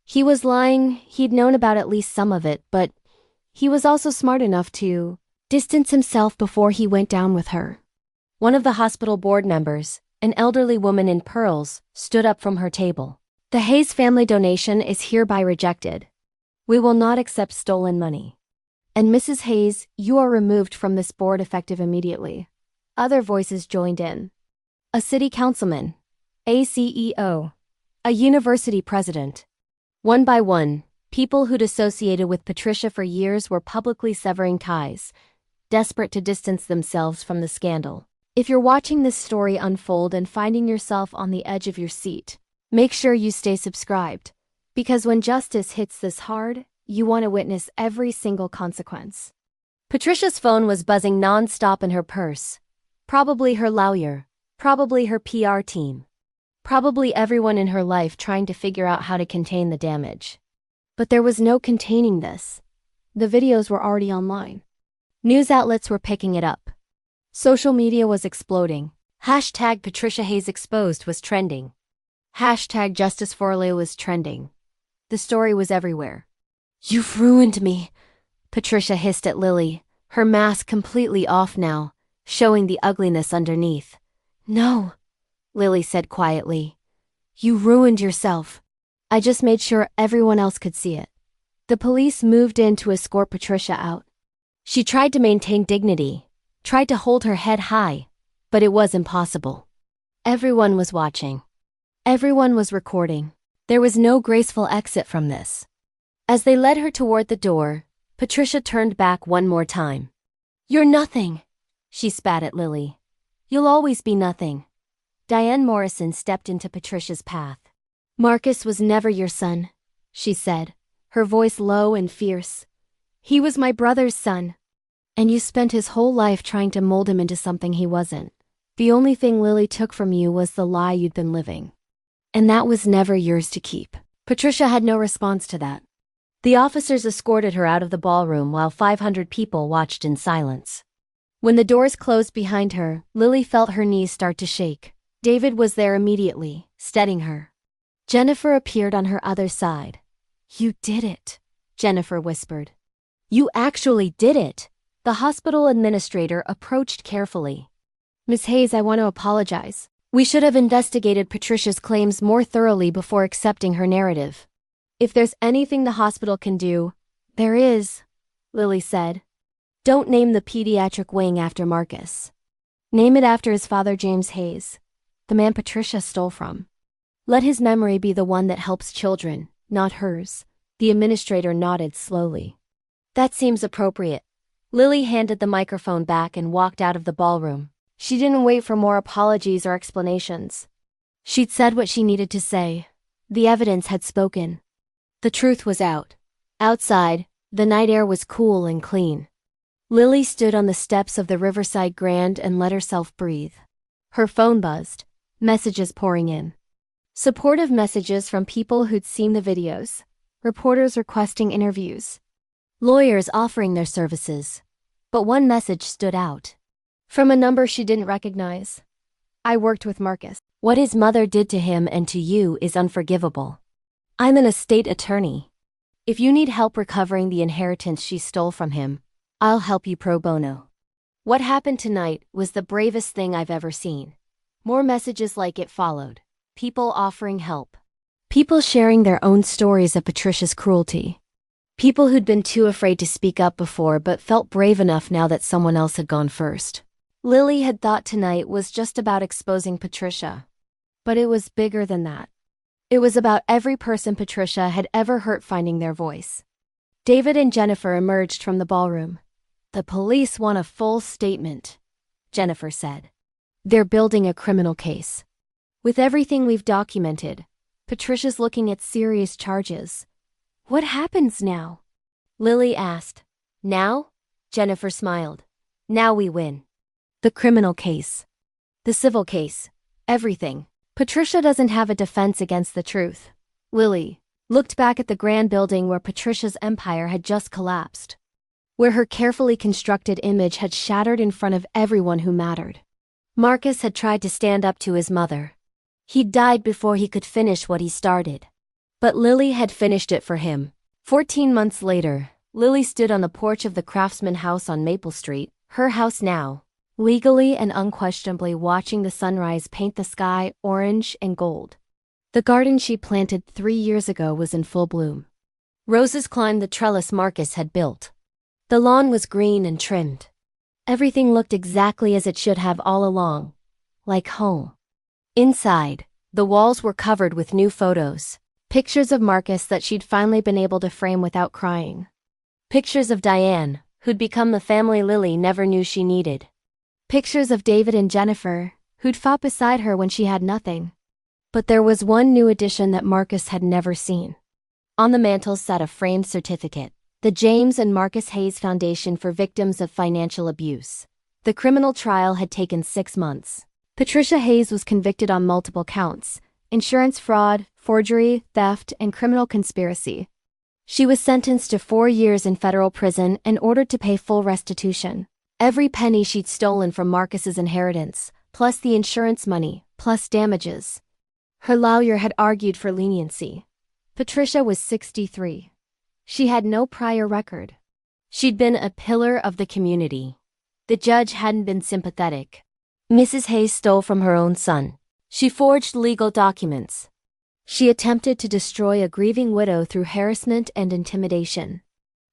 He was lying. He'd known about at least some of it, but he was also smart enough to distance himself before he went down with her. One of the hospital board members, an elderly woman in pearls, stood up from her table. "The Hayes family donation is hereby rejected. We will not accept stolen money. And Mrs. Hayes, you are removed from this board effective immediately." Other voices joined in. A city councilman, a CEO, a university president. One by one, people who'd associated with Patricia for years were publicly severing ties, desperate to distance themselves from the scandal. If you're watching this story unfold and finding yourself on the edge of your seat, make sure you stay subscribed. Because when justice hits this hard, you want to witness every single consequence. Patricia's phone was buzzing non-stop in her purse. Probably her lawyer, probably her PR team, probably everyone in her life trying to figure out how to contain the damage. But there was no containing this. The videos were already online. News outlets were picking it up. Social media was exploding. Hashtag Patricia Hayes Exposed was trending. Hashtag Justice for Lila was trending. The story was everywhere. "You've ruined me," Patricia hissed at Lily, her mask completely off now, showing the ugliness underneath. "No," Lily said quietly. "You ruined yourself. I just made sure everyone else could see it." The police moved in to escort Patricia out. She tried to maintain dignity, tried to hold her head high, but it was impossible. Everyone was watching. Everyone was recording. There was no graceful exit from this. As they led her toward the door, Patricia turned back one more time. "You're nothing," she spat at Lily. "You'll always be nothing." Diane Morrison stepped into Patricia's path. "Marcus was never your son," she said, her voice low and fierce. "He was my brother's son. And you spent his whole life trying to mold him into something he wasn't. The only thing Lily took from you was the lie you'd been living. And that was never yours to keep." Patricia had no response to that. The officers escorted her out of the ballroom while 500 people watched in silence. When the doors closed behind her, Lily felt her knees start to shake. David was there immediately, steadying her. Jennifer appeared on her other side. "You did it," Jennifer whispered. "You actually did it." The hospital administrator approached carefully. "Miss Hayes, I want to apologize. We should have investigated Patricia's claims more thoroughly before accepting her narrative. If there's anything the hospital can do, there is," Lily said. "Don't name the pediatric wing after Marcus. Name it after his father, James Hayes, the man Patricia stole from. Let his memory be the one that helps children, not hers." The administrator nodded slowly. "That seems appropriate." Lily handed the microphone back and walked out of the ballroom. She didn't wait for more apologies or explanations. She'd said what she needed to say. The evidence had spoken. The truth was out. Outside, the night air was cool and clean. Lily stood on the steps of the Riverside Grand and let herself breathe. Her phone buzzed, messages pouring in. Supportive messages from people who'd seen the videos, reporters requesting interviews, lawyers offering their services. But one message stood out. From a number she didn't recognize. "I worked with Marcus. What his mother did to him and to you is unforgivable. I'm an estate attorney. If you need help recovering the inheritance she stole from him, I'll help you pro bono." What happened tonight was the bravest thing I've ever seen. More messages like it followed. People offering help. People sharing their own stories of Patricia's cruelty. People who'd been too afraid to speak up before but felt brave enough now that someone else had gone first. Lily had thought tonight was just about exposing Patricia. But it was bigger than that. It was about every person Patricia had ever hurt finding their voice. David and Jennifer emerged from the ballroom. "The police want a full statement," Jennifer said. "They're building a criminal case. With everything we've documented, Patricia's looking at serious charges. What happens now?" Lily asked. "Now?" Jennifer smiled. "Now we win. The criminal case. The civil case. Everything. Patricia doesn't have a defense against the truth." Lily looked back at the grand building where Patricia's empire had just collapsed, where her carefully constructed image had shattered in front of everyone who mattered. Marcus had tried to stand up to his mother. He'd died before he could finish what he started. But Lily had finished it for him. 14 months later, Lily stood on the porch of the Craftsman house on Maple Street, her house now, legally and unquestionably watching the sunrise paint the sky orange and gold. The garden she planted 3 years ago was in full bloom. Roses climbed the trellis Marcus had built. The lawn was green and trimmed. Everything looked exactly as it should have all along, like home. Inside, the walls were covered with new photos, pictures of Marcus that she'd finally been able to frame without crying. Pictures of Diane, who'd become the family Lily never knew she needed. Pictures of David and Jennifer, who'd fought beside her when she had nothing. But there was one new addition that Marcus had never seen. On the mantel sat a framed certificate, the James and Marcus Hayes Foundation for Victims of Financial Abuse. The criminal trial had taken 6 months. Patricia Hayes was convicted on multiple counts: insurance fraud, forgery, theft, and criminal conspiracy. She was sentenced to 4 years in federal prison and ordered to pay full restitution. Every penny she'd stolen from Marcus's inheritance, plus the insurance money, plus damages. Her lawyer had argued for leniency. Patricia was 63. She had no prior record. She'd been a pillar of the community. The judge hadn't been sympathetic. Mrs. Hayes stole from her own son. She forged legal documents. She attempted to destroy a grieving widow through harassment and intimidation.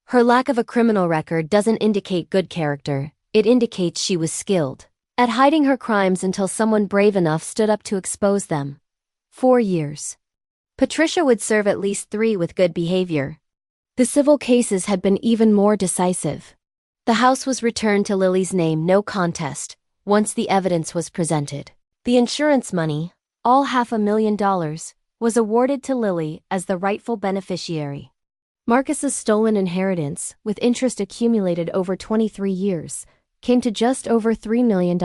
Her lack of a criminal record doesn't indicate good character. It indicates she was skilled at hiding her crimes until someone brave enough stood up to expose them. 4 years. Patricia would serve at least 3 with good behavior. The civil cases had been even more decisive. The house was returned to Lily's name, no contest, once the evidence was presented. The insurance money, all $500,000, was awarded to Lily as the rightful beneficiary. Marcus's stolen inheritance, with interest accumulated over 23 years, came to just over $3 million.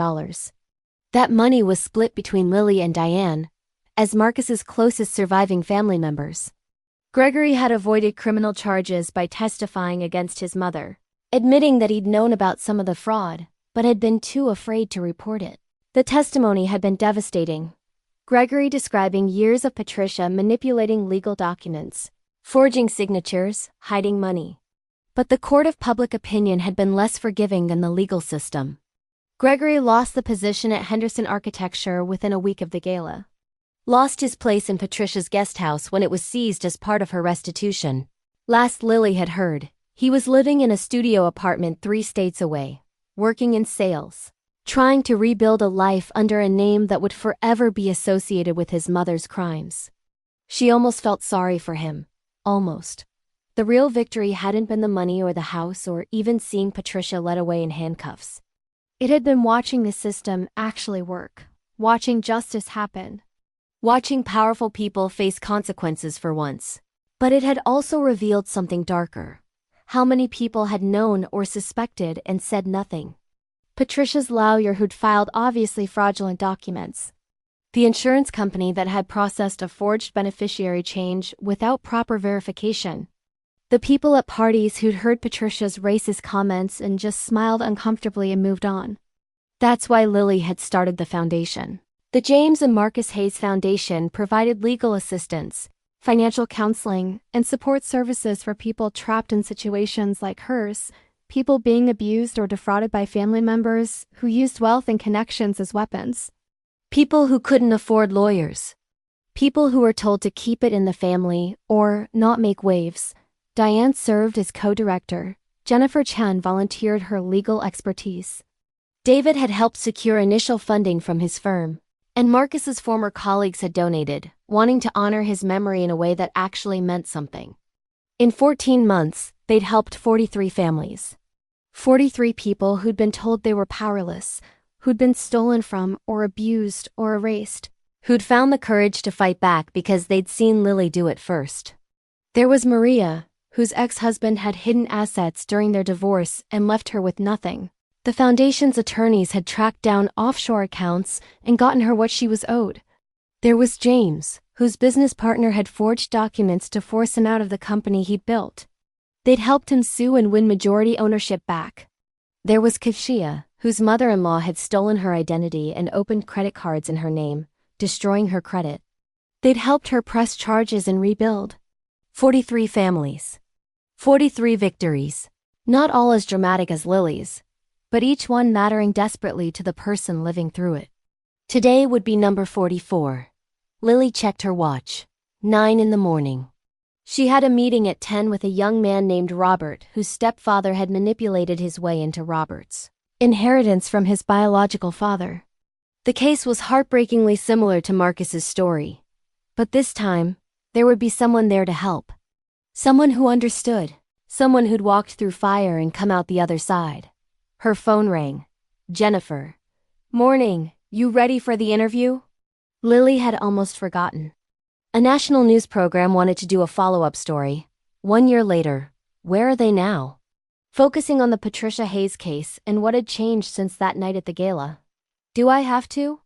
That money was split between Lily and Diane, as Marcus's closest surviving family members. Gregory had avoided criminal charges by testifying against his mother, admitting that he'd known about some of the fraud, but had been too afraid to report it. The testimony had been devastating. Gregory describing years of Patricia manipulating legal documents, forging signatures, hiding money. But the court of public opinion had been less forgiving than the legal system. Gregory lost the position at Henderson Architecture within a week of the gala. Lost his place in Patricia's guest house when it was seized as part of her restitution. Last Lily had heard, he was living in a studio apartment 3 states away, working in sales, trying to rebuild a life under a name that would forever be associated with his mother's crimes. She almost felt sorry for him. Almost. The real victory hadn't been the money or the house or even seeing Patricia led away in handcuffs. It had been watching the system actually work, watching justice happen, watching powerful people face consequences for once. But it had also revealed something darker. How many people had known or suspected and said nothing. Patricia's lawyer who'd filed obviously fraudulent documents. The insurance company that had processed a forged beneficiary change without proper verification. The people at parties who'd heard Patricia's racist comments and just smiled uncomfortably and moved on. That's why Lily had started the foundation. The James and Marcus Hayes Foundation provided legal assistance, financial counseling, and support services for people trapped in situations like hers, people being abused or defrauded by family members who used wealth and connections as weapons. People who couldn't afford lawyers. People who were told to keep it in the family or not make waves. Diane served as co-director. Jennifer Chen volunteered her legal expertise. David had helped secure initial funding from his firm. And Marcus's former colleagues had donated, wanting to honor his memory in a way that actually meant something. In 14 months, they'd helped 43 families. 43 people who'd been told they were powerless, who'd been stolen from or abused or erased, who'd found the courage to fight back because they'd seen Lily do it first. There was Maria, whose ex-husband had hidden assets during their divorce and left her with nothing. The foundation's attorneys had tracked down offshore accounts and gotten her what she was owed. There was James, whose business partner had forged documents to force him out of the company he'd built. They'd helped him sue and win majority ownership back. There was Kashia, whose mother-in-law had stolen her identity and opened credit cards in her name, destroying her credit. They'd helped her press charges and rebuild. 43 families. 43 victories. Not all as dramatic as Lily's, but each one mattering desperately to the person living through it. Today would be number 44. Lily checked her watch. 9 in the morning. She had a meeting at 10 with a young man named Robert whose stepfather had manipulated his way into Robert's inheritance from his biological father. The case was heartbreakingly similar to Marcus's story. But this time, there would be someone there to help. Someone who understood. Someone who'd walked through fire and come out the other side. Her phone rang. Jennifer. Morning, you ready for the interview? Lily had almost forgotten. A national news program wanted to do a follow-up story. 1 year later, where are they now? Focusing on the Patricia Hayes case and what had changed since that night at the gala. Do I have to?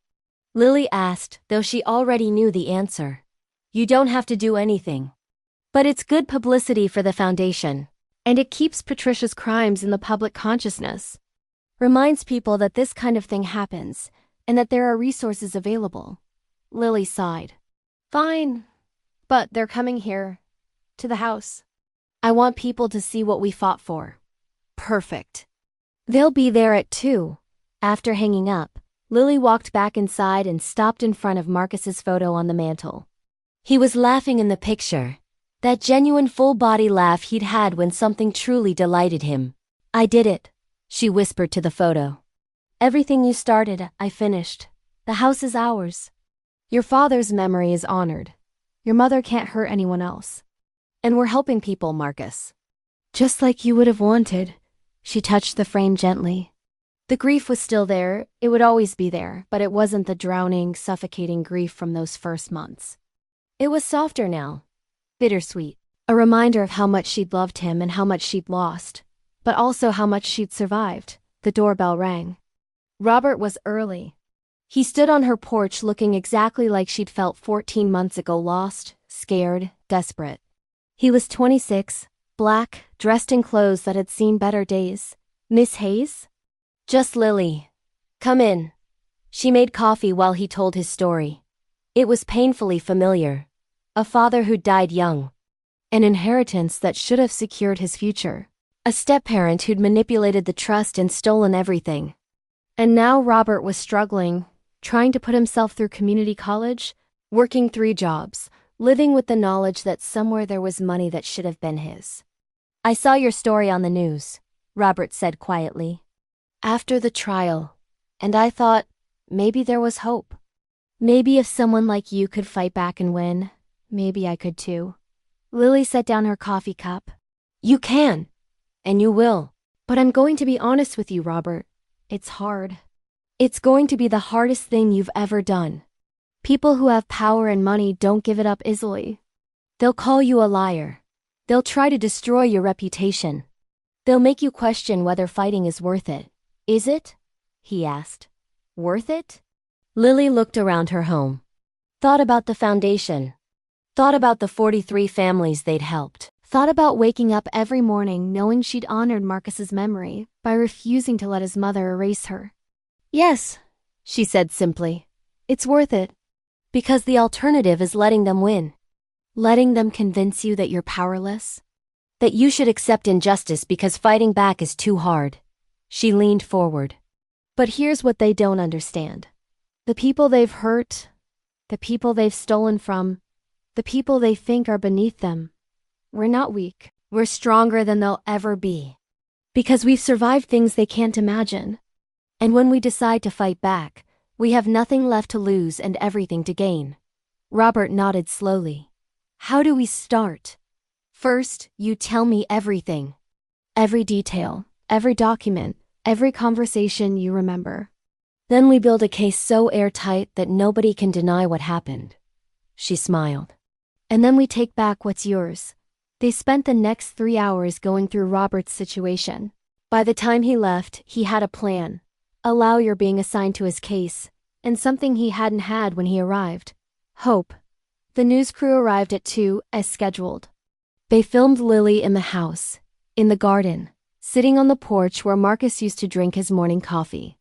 Lily asked, though she already knew the answer. You don't have to do anything. But it's good publicity for the foundation, and it keeps Patricia's crimes in the public consciousness. Reminds people that this kind of thing happens, and that there are resources available. Lily sighed. Fine, but they're coming here, to the house. I want people to see what we fought for. Perfect. They'll be there at 2. After hanging up, Lily walked back inside and stopped in front of Marcus's photo on the mantel. He was laughing in the picture. That genuine full-body laugh he'd had when something truly delighted him. I did it, she whispered to the photo. Everything you started, I finished. The house is ours. Your father's memory is honored. Your mother can't hurt anyone else. And we're helping people, Marcus. Just like you would have wanted. She touched the frame gently. The grief was still there, it would always be there, but it wasn't the drowning, suffocating grief from those first months. It was softer now. Bittersweet. A reminder of how much she'd loved him and how much she'd lost, but also how much she'd survived. The doorbell rang. Robert was early. He stood on her porch looking exactly like she'd felt 14 months ago, lost, scared, desperate. He was 26, black, dressed in clothes that had seen better days. Miss Hayes? Just Lily. Come in. She made coffee while he told his story. It was painfully familiar. A father who died young. An inheritance that should have secured his future. A step-parent who'd manipulated the trust and stolen everything. And now Robert was struggling, trying to put himself through community college, working 3 jobs, living with the knowledge that somewhere there was money that should have been his. I saw your story on the news, Robert said quietly. After the trial, and I thought, maybe there was hope. Maybe if someone like you could fight back and win, maybe I could too. Lily set down her coffee cup. You can, and you will. But I'm going to be honest with you, Robert. It's hard. It's going to be the hardest thing you've ever done. People who have power and money don't give it up easily. They'll call you a liar. They'll try to destroy your reputation. They'll make you question whether fighting is worth it. Is it? He asked. Worth it? Lily looked around her home. Thought about the foundation. Thought about the 43 families they'd helped. Thought about waking up every morning knowing she'd honored Marcus's memory by refusing to let his mother erase her. Yes, she said simply. It's worth it. Because the alternative is letting them win. Letting them convince you that you're powerless. That you should accept injustice because fighting back is too hard. She leaned forward. But here's what they don't understand. The people they've hurt, the people they've stolen from, the people they think are beneath them. We're not weak. We're stronger than they'll ever be. Because we've survived things they can't imagine. And when we decide to fight back, we have nothing left to lose and everything to gain. Robert nodded slowly. How do we start? First, you tell me everything. Every detail, every document, every conversation you remember. Then we build a case so airtight that nobody can deny what happened. She smiled. And then we take back what's yours. They spent the next 3 hours going through Robert's situation. By the time he left, he had a plan. A lawyer being assigned to his case, and something he hadn't had when he arrived. Hope. The news crew arrived at 2, as scheduled. They filmed Lily in the house, in the garden, sitting on the porch where Marcus used to drink his morning coffee.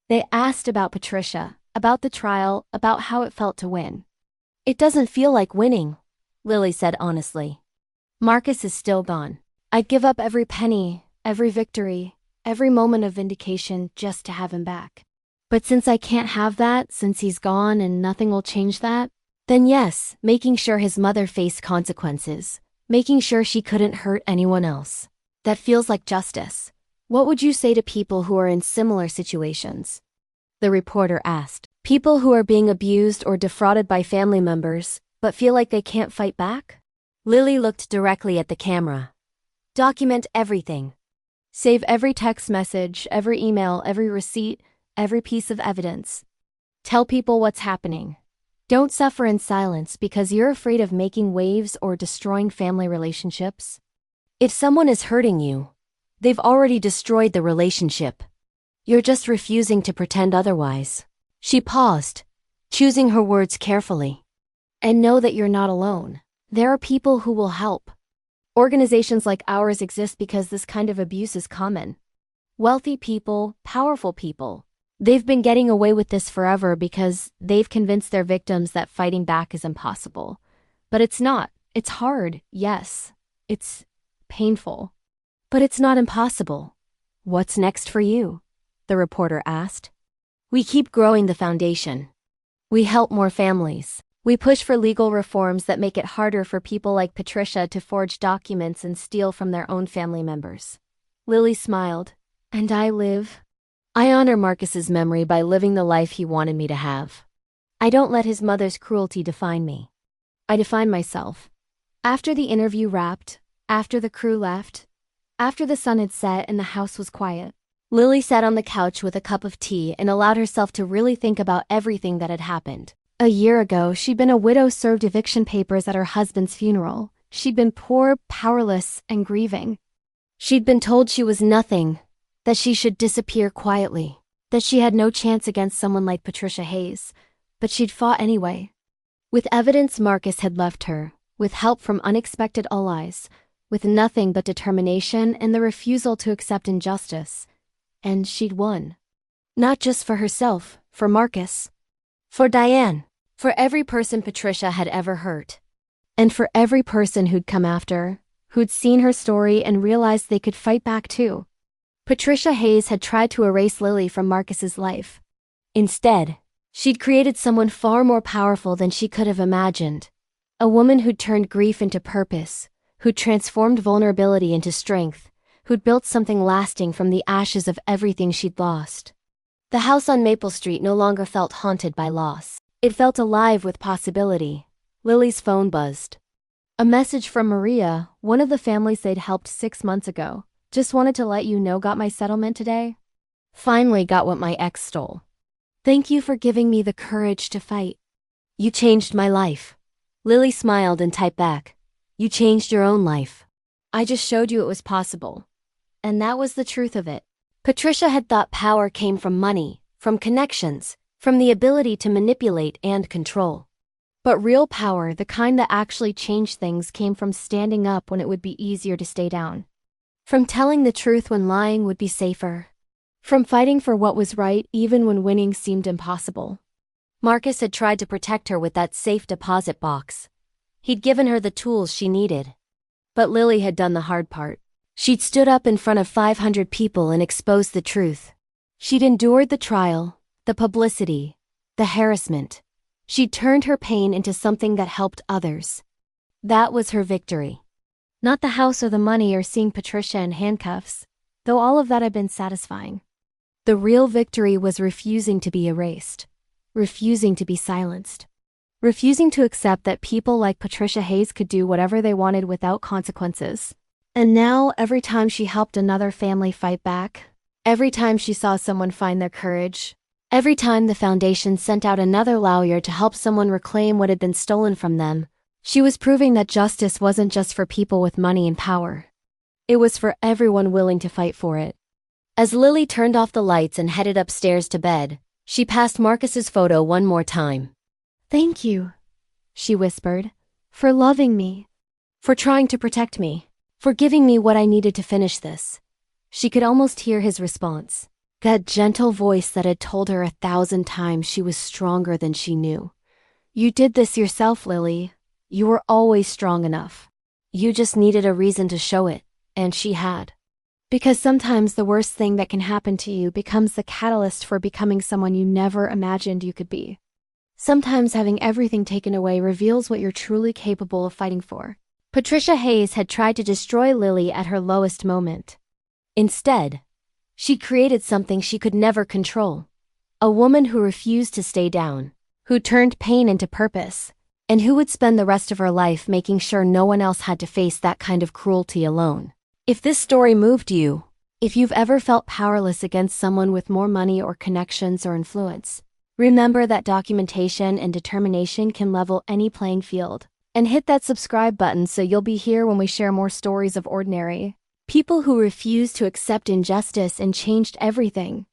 They asked about Patricia, about the trial, about how it felt to win. It doesn't feel like winning, Lily said honestly. Marcus is still gone. I'd give up every penny, every victory, every moment of vindication just to have him back. But since I can't have that, since he's gone and nothing will change that, then yes, making sure his mother faced consequences, making sure she couldn't hurt anyone else. That feels like justice. What would you say to people who are in similar situations? The reporter asked. People who are being abused or defrauded by family members, but feel like they can't fight back? Lily looked directly at the camera. Document everything. Save every text message, every email, every receipt, every piece of evidence. Tell people what's happening. Don't suffer in silence because you're afraid of making waves or destroying family relationships. If someone is hurting you, they've already destroyed the relationship. You're just refusing to pretend otherwise. She paused, choosing her words carefully. And know that you're not alone. There are people who will help. Organizations like ours exist because this kind of abuse is common. Wealthy people, powerful people. They've been getting away with this forever because they've convinced their victims that fighting back is impossible. But it's not. It's hard, yes. It's painful. But it's not impossible. What's next for you? The reporter asked. We keep growing the foundation. We help more families. We push for legal reforms that make it harder for people like Patricia to forge documents and steal from their own family members. Lily smiled. And I honor Marcus's memory by living the life he wanted me to have. I don't let his mother's cruelty define me. I defined myself. After the interview wrapped, after the crew left, after the sun had set and the house was quiet, Lily sat on the couch with a cup of tea and allowed herself to really think about everything that had happened. A year ago, she'd been a widow served eviction papers at her husband's funeral. She'd been poor, powerless, and grieving. She'd been told she was nothing, that she should disappear quietly, that she had no chance against someone like Patricia Hayes, but she'd fought anyway. With evidence Marcus had left her, with help from unexpected allies, with nothing but determination and the refusal to accept injustice. And she'd won. Not just for herself, for Marcus. For Diane. For every person Patricia had ever hurt. And for every person who'd come after, who'd seen her story and realized they could fight back too. Patricia Hayes had tried to erase Lily from Marcus's life. Instead, she'd created someone far more powerful than she could have imagined. A woman who'd turned grief into purpose, who'd transformed vulnerability into strength, who'd built something lasting from the ashes of everything she'd lost. The house on Maple Street no longer felt haunted by loss. It felt alive with possibility. Lily's phone buzzed. A message from Maria, one of the families they'd helped 6 months ago. Just wanted to let you know, got my settlement today. Finally got what my ex stole. Thank you for giving me the courage to fight. You changed my life. Lily smiled and typed back. You changed your own life. I just showed you it was possible. And that was the truth of it. Patricia had thought power came from money, from connections, from the ability to manipulate and control. But real power, the kind that actually changed things, came from standing up when it would be easier to stay down. From telling the truth when lying would be safer. From fighting for what was right even when winning seemed impossible. Marcus had tried to protect her with that safe deposit box. He'd given her the tools she needed. But Lily had done the hard part. She'd stood up in front of 500 people and exposed the truth. She'd endured the trial, the publicity, the harassment. She'd turned her pain into something that helped others. That was her victory. Not the house or the money or seeing Patricia in handcuffs, though all of that had been satisfying. The real victory was refusing to be erased, refusing to be silenced, refusing to accept that people like Patricia Hayes could do whatever they wanted without consequences. And now, every time she helped another family fight back, every time she saw someone find their courage, every time the foundation sent out another lawyer to help someone reclaim what had been stolen from them, she was proving that justice wasn't just for people with money and power. It was for everyone willing to fight for it. As Lily turned off the lights and headed upstairs to bed, she passed Marcus's photo one more time. Thank you, she whispered, for loving me, for trying to protect me, for giving me what I needed to finish this. She could almost hear his response. That gentle voice that had told her 1,000 times she was stronger than she knew. You did this yourself, Lily. You were always strong enough. You just needed a reason to show it, and she had. Because sometimes the worst thing that can happen to you becomes the catalyst for becoming someone you never imagined you could be. Sometimes having everything taken away reveals what you're truly capable of fighting for. Patricia Hayes had tried to destroy Lily at her lowest moment. Instead, she created something she could never control. A woman who refused to stay down, who turned pain into purpose, and who would spend the rest of her life making sure no one else had to face that kind of cruelty alone. If this story moved you, if you've ever felt powerless against someone with more money or connections or influence, remember that documentation and determination can level any playing field. And hit that subscribe button so you'll be here when we share more stories of ordinary people who refused to accept injustice and changed everything.